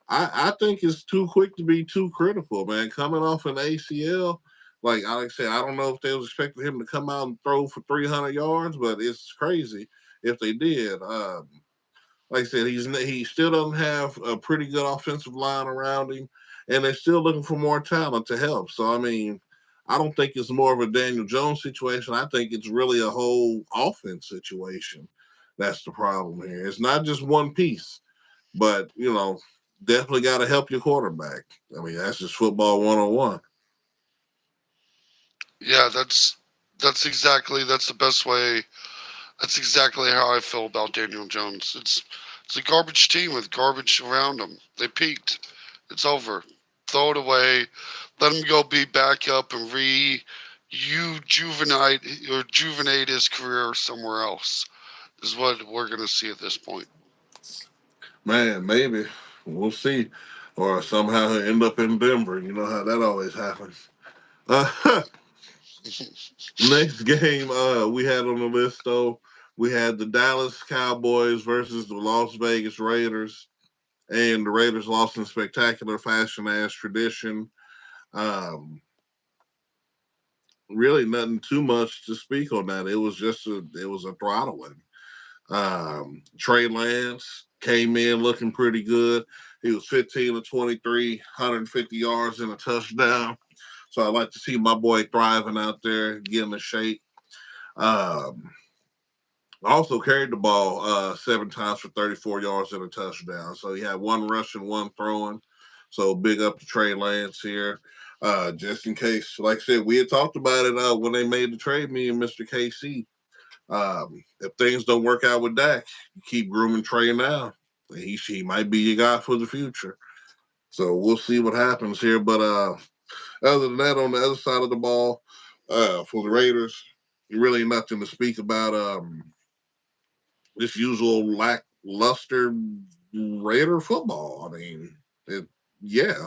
I think it's too quick to be too critical, man. Coming off an ACL, like I said, I don't know if they was expecting him to come out and throw for 300 yards, but it's crazy if they did. Like I said, he still doesn't have a pretty good offensive line around him, and they're still looking for more talent to help. So I mean, I don't think it's more of a Daniel Jones situation. I think it's really a whole offense situation. That's the problem here. It's not just one piece, but definitely got to help your quarterback. I mean, that's just football 101. Yeah, that's the best way. That's exactly how I feel about Daniel Jones. It's a garbage team with garbage around them. They peaked. It's over. Throw it away. Let him go be backup and rejuvenate his career somewhere else. Is what we're gonna see at this point. Man, maybe we'll see, or somehow he'll end up in Denver. You know how that always happens. Uh, Next game we had on the list though, we had the Dallas Cowboys versus the Las Vegas Raiders, and the Raiders lost in spectacular fashion as tradition. Um, Really nothing too much to speak on that. It was a throttling. Trey Lance came in looking pretty good. He was 15 to 23, 150 yards and a touchdown. So I like to see my boy thriving out there, getting a shape. Um, Also carried the ball 7 times for 34 yards and a touchdown. So he had one rushing, one throwing. So big up to Trey Lance here. Just in case, like I said, we had talked about it when they made the trade, me and Mr. KC. If things don't work out with Dak, you keep grooming Trey now. He might be your guy for the future. So we'll see what happens here. But other than that, on the other side of the ball, for the Raiders, really nothing to speak about. This usual lackluster Raider football. I mean, yeah.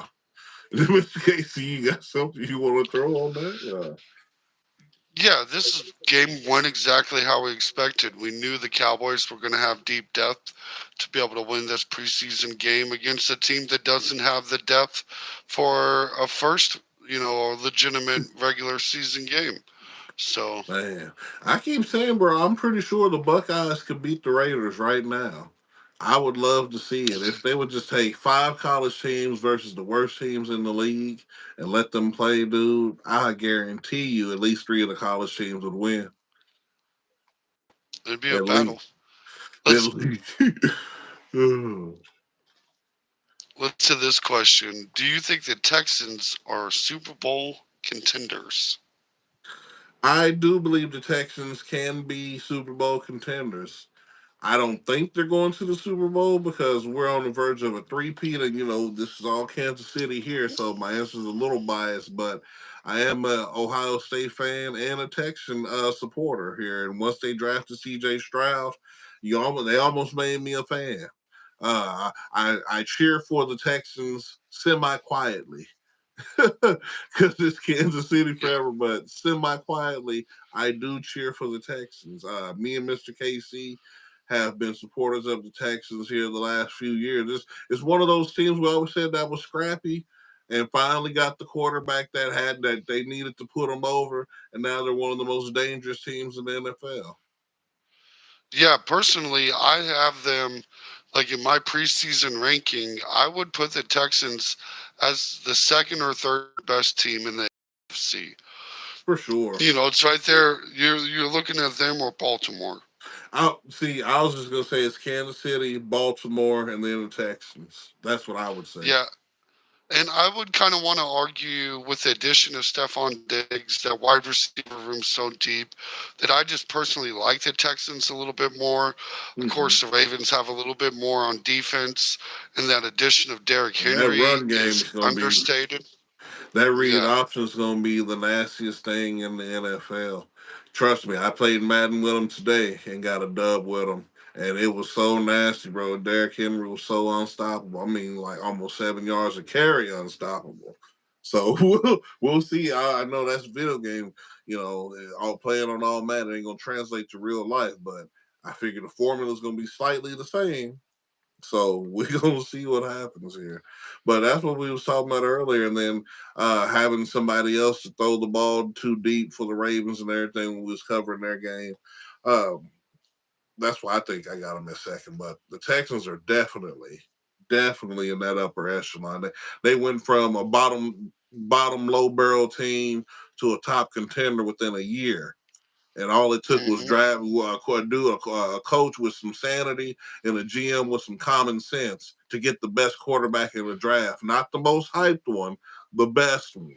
Mr. Casey, you got something you want to throw on that? Yeah, this is game went exactly how we expected. We knew the Cowboys were going to have deep depth to be able to win this preseason game against a team that doesn't have the depth for a first, a legitimate regular season game. So, Man, I keep saying, bro, I'm pretty sure the Buckeyes could beat the Raiders right now. I would love to see it. If they would just take 5 college teams versus the worst teams in the league and let them play, dude, I guarantee you at least 3 of the college teams would win. it'd be a At battle. least. At Let's least. let's to this question. Do you think the Texans are Super Bowl contenders? I do believe the Texans can be Super Bowl contenders. I don't think they're going to the Super Bowl because we're on the verge of a three-peat, and this is all Kansas City here, so my answer is a little biased, but I am a Ohio State fan and a Texan supporter here. And once they drafted C.J. Stroud, they almost made me a fan. I cheer for the Texans semi quietly because it's Kansas City Yeah. forever. But semi quietly, I do cheer for the Texans. Me and Mr. KC have been supporters of the Texans here the last few years. It's one of those teams we always said that was scrappy, and finally got the quarterback that they needed to put them over, and now they're one of the most dangerous teams in the NFL. Yeah, personally, I have them like in my preseason ranking. I would put the Texans as the second or third best team in the AFC. For sure. It's right there. You're looking at them or Baltimore. I was just gonna say it's Kansas City, Baltimore, and then the Texans. That's what I would say. Yeah, and I would kind of want to argue with the addition of Stephon Diggs, that wide receiver room so deep that I just personally like the Texans a little bit more. Of Mm-hmm. course, the Ravens have a little bit more on defense, and that addition of Derrick And that Henry run game is is going to be understated. That read Yeah. option is going to be the nastiest thing in the NFL. Trust me, I played Madden with him today and got a dub with him. And it was so nasty, bro. Derrick Henry was so unstoppable. I mean, like almost 7 yards of carry unstoppable. So we'll see. I know that's a video game, all playing on all Madden ain't going to translate to real life, but I figure the formula is going to be slightly the same. So we're gonna see what happens here. But that's what we was talking about earlier, and then having somebody else to throw the ball too deep for the Ravens and everything when we was covering their game. Um, that's why I think I got them at second. But the Texans are definitely in that upper echelon. They went from a bottom low barrel team to a top contender within a year. And all it took was Hmm. a coach with some sanity and a GM with some common sense to get the best quarterback in the draft. Not the most hyped one, the best one.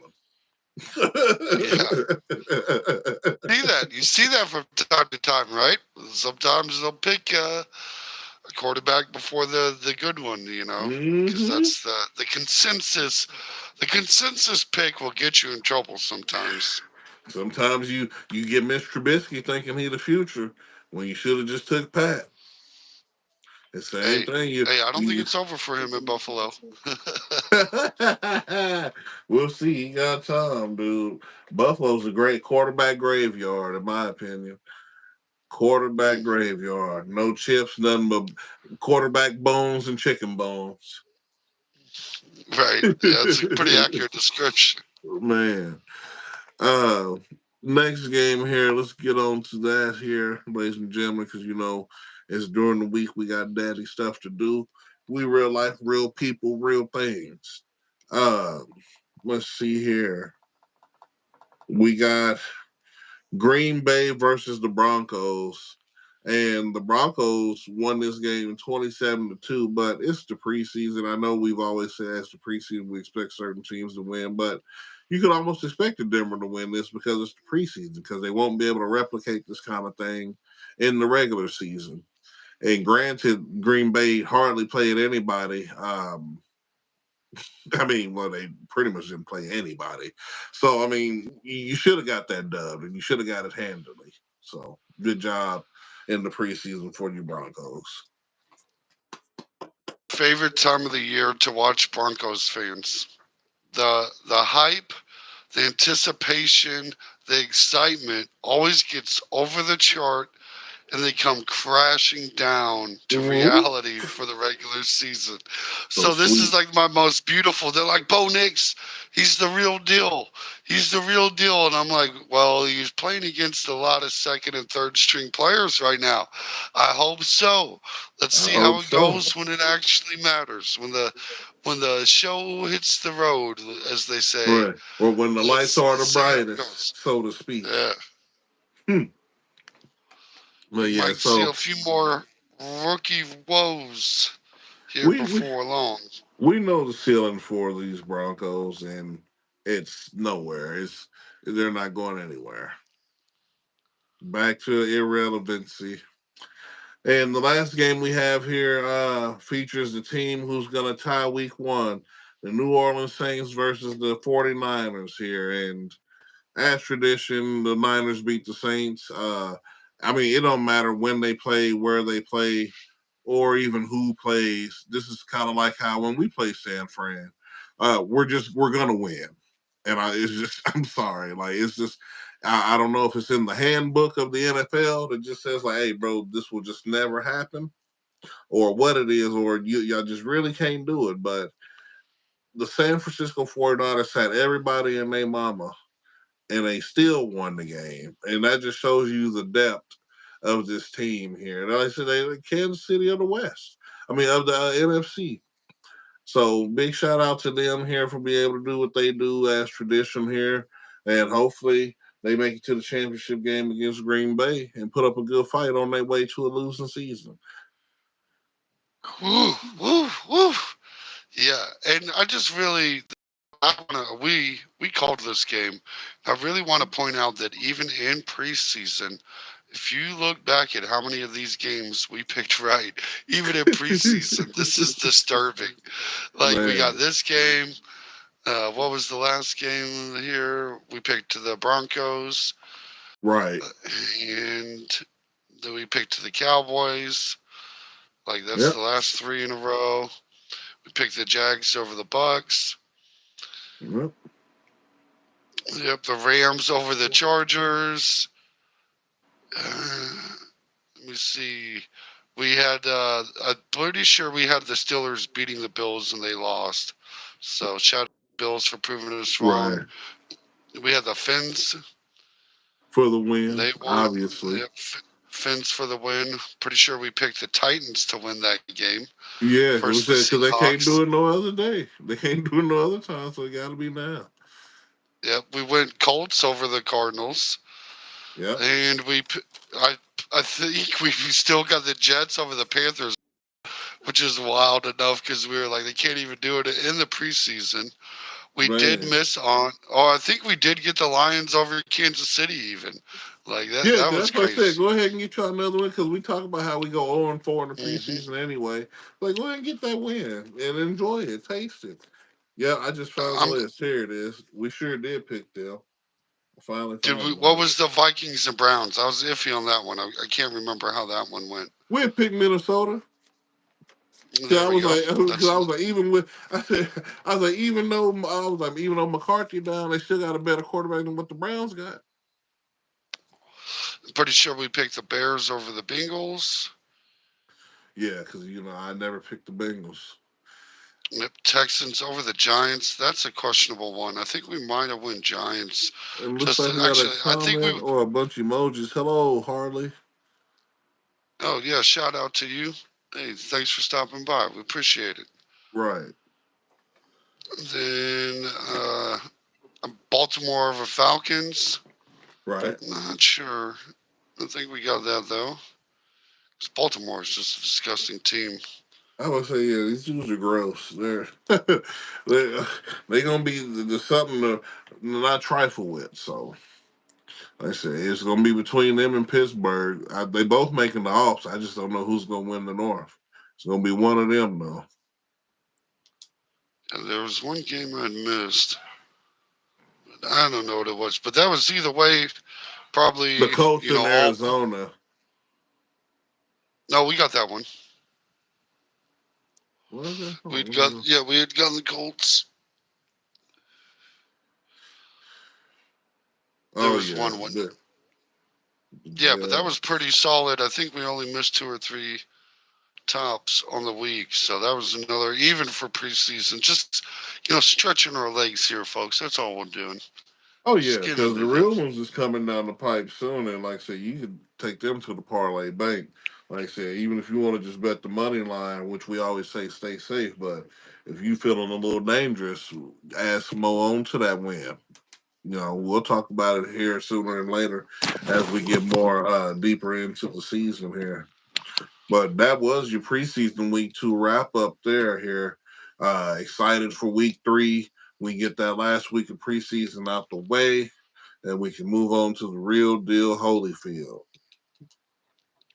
Yeah. You see that from time to time, right? Sometimes they'll pick a quarterback before the good one, because hmm that's the consensus. The consensus pick will get you in trouble sometimes. Sometimes you get Mitch Trubisky thinking he the future when you should have just took Pat. The same Hey, thing. You hey, I don't think you it's over for him in Buffalo. we'll see. He got time, dude. Buffalo's a great quarterback graveyard, in my opinion. Quarterback Mm, graveyard. No chips, nothing but quarterback bones and chicken bones. right. Yeah, it's a pretty accurate description. Man. Uh Next game here, let's get on to that here, ladies and gentlemen, because it's during the week we got daddy stuff to do. We real life, real people, real things. Um, let's see here. We got Green Bay versus the Broncos. And the Broncos won this game 27-2, but it's the preseason. I know we've always said as the preseason we expect certain teams to win, but you could almost expect the Denver to win this because it's the preseason, because they won't be able to replicate this kind of thing in the regular season. And granted, Green Bay hardly played anybody. I mean, well, they pretty much didn't play anybody. So, I mean, you should have got that dub and you should have got it handily. So, good job in the preseason for you Broncos. Favorite time of the year to watch Broncos fans. The hype, the anticipation, the excitement always gets over the chart and they come crashing down to Mm-hmm. reality for the regular season. So So this is sweet. like my most beautiful. They're like, Bo Nix, he's the real deal. He's the real deal. And I'm like, well, he's playing against a lot of second and third string players right now. I hope so. Let's I see how hope it so. goes when it actually matters. When the show hits the road, as they say. Right. Or when the lights Let's are let's the see how it brightest, goes. so to speak. Yeah. Hmm. But We yeah, might see so a few more rookie woes here we we before long. we know the ceiling for these Broncos, and it's nowhere. They're not going anywhere. Back to irrelevancy. And the last game we have here features the team who's going to tie week one, the New Orleans Saints versus the 49ers here. And as tradition, the Niners beat the Saints. I mean, it don't matter when they play, where they play, or even who plays. This is kind of like how when we play San Fran, we're gonna win. And it's just I'm sorry, like it's just I don't know if it's in the handbook of the NFL that just says like, hey, bro, this will just never happen, or what it is, or y'all just really can't do it. But the San Francisco 49ers had everybody and their mama and they still won the game. And that just shows you the depth of this team here. And like I said, they Kansas City of the West. I mean, of the NFC. So big shout out to them here for being able to do what they do as tradition here. And hopefully they make it to the championship game against Green Bay and put up a good fight on their way to a losing season. Woo, woo, woo. Yeah, and I just really, we called this game. I really want to point out that even in preseason, if you look back at how many of these games we picked right, even in preseason, this is disturbing. Like we got Man. this game. What was the last game here? We picked the Broncos, Right. and then we picked the Cowboys. Like that's Yep. the last three in a row. We picked the Jags over the Bucks. Yep. Yep, the Rams over the Chargers. Let me see. We had. I'm pretty sure we had the Steelers beating the Bills and they lost. So shout out to the Bills for proving us wrong. Right. We had the Finns. For the win, They won. obviously. Yep, Finns for the win. Pretty sure we picked the Titans to win that game Yeah, it was versus the that because they can't Seahawks. do it no other day. They can't do it no other time, so it got to be now. Yep, we went Colts over the Cardinals, Yep. and I, I think we still got the Jets over the Panthers, which is wild enough because we were like they can't even do it in the preseason. We did Man. miss on, or I think we did get the Lions over Kansas City even. Like that, Yeah, that 'cause was that's what I said. crazy. Go ahead and get you another one because we talk about how we go 0-4 in the Hmm. preseason anyway. Like, go ahead and get that win and enjoy it, taste it. Yeah, I just found the I'm list. Here it is. We sure did pick them. I finally Did we? found the What was list. the Vikings and Browns? I was iffy on that one. I can't remember how that one went. We had picked Minnesota. Cause There I we was go. like, cause That's I was like, even with, I said, I was like, even though McCarthy down, they still got a better quarterback than what the Browns got. I'm pretty sure we picked the Bears over the Bengals. Yeah, because I never picked the Bengals. Yep, Texans over the Giants. That's a questionable one. I think we might have won Giants. And looks Just like we got a actually, I think we. comment or a bunch of emojis. Hello, Harley. Oh yeah, shout out to you. Hey, thanks for stopping by. We appreciate it. Right, Then Baltimore over Falcons. right. Not sure. I think we got that though. 'Cause Baltimore is just a disgusting team. I would say, yeah, these dudes are gross. They they gonna be something to not trifle with. So, like I said, it's gonna be between them and Pittsburgh. They both making the offs. I just don't know who's gonna win the North. It's gonna be one of them though. And there was one game I missed. I don't know what it was, but that was either way. The Probably, Colts in all. Arizona. No, we got that one. Was it? Hold on, We'd let me got, go. yeah, we had gotten the Colts. There Oh was yeah, one. the Yeah, but that was Jets. pretty solid. I think we only missed two or three tops on the week, so that was another even for preseason. Just stretching our legs here, folks. That's all we're doing. Oh Just yeah, getting because the it in. real ones is coming down the pipe soon, and like I said, you could take them to the parlay bank. Like I said, even if you want to just bet the money line, which we always say stay safe, but if you feeling a little dangerous, add some more on to that win. We'll talk about it here sooner and later as we get more deeper into the season here. But that was your preseason week 2 wrap up there here. Excited for week 3. We get that last week of preseason out the way, and we can move on to the real deal Holyfield.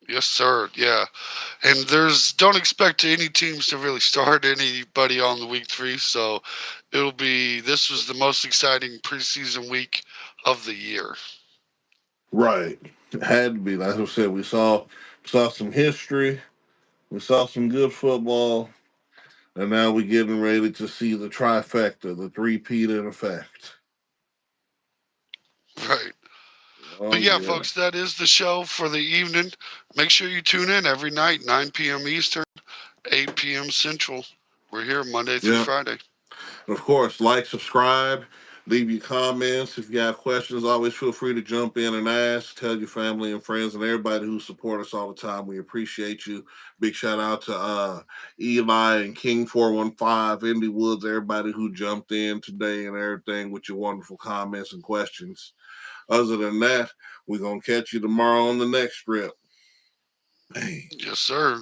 Yes, sir. Yeah, and there's don't expect any teams to really start anybody on the week three. So it'll be this was the most exciting preseason week of the year. Right. It had to be. Like I said, we saw some history, we saw some good football, and now we're getting ready to see the trifecta, the three-peat in effect. Right. Oh But yeah, yeah. folks, that is the show for the evening. Make sure you tune in every night, 9 p.m. Eastern, 8 p.m. Central. We're here Monday through Yeah. Friday. Of course, like, subscribe, leave your comments. If you have questions, always feel free to jump in and ask. Tell your family and friends and everybody who support us all the time. We appreciate you. Big shout out to Eli and King 415, Indy Woods, everybody who jumped in today and everything with your wonderful comments and questions. Other than that, we're gonna catch you tomorrow on the next trip. Hey. Yes, sir.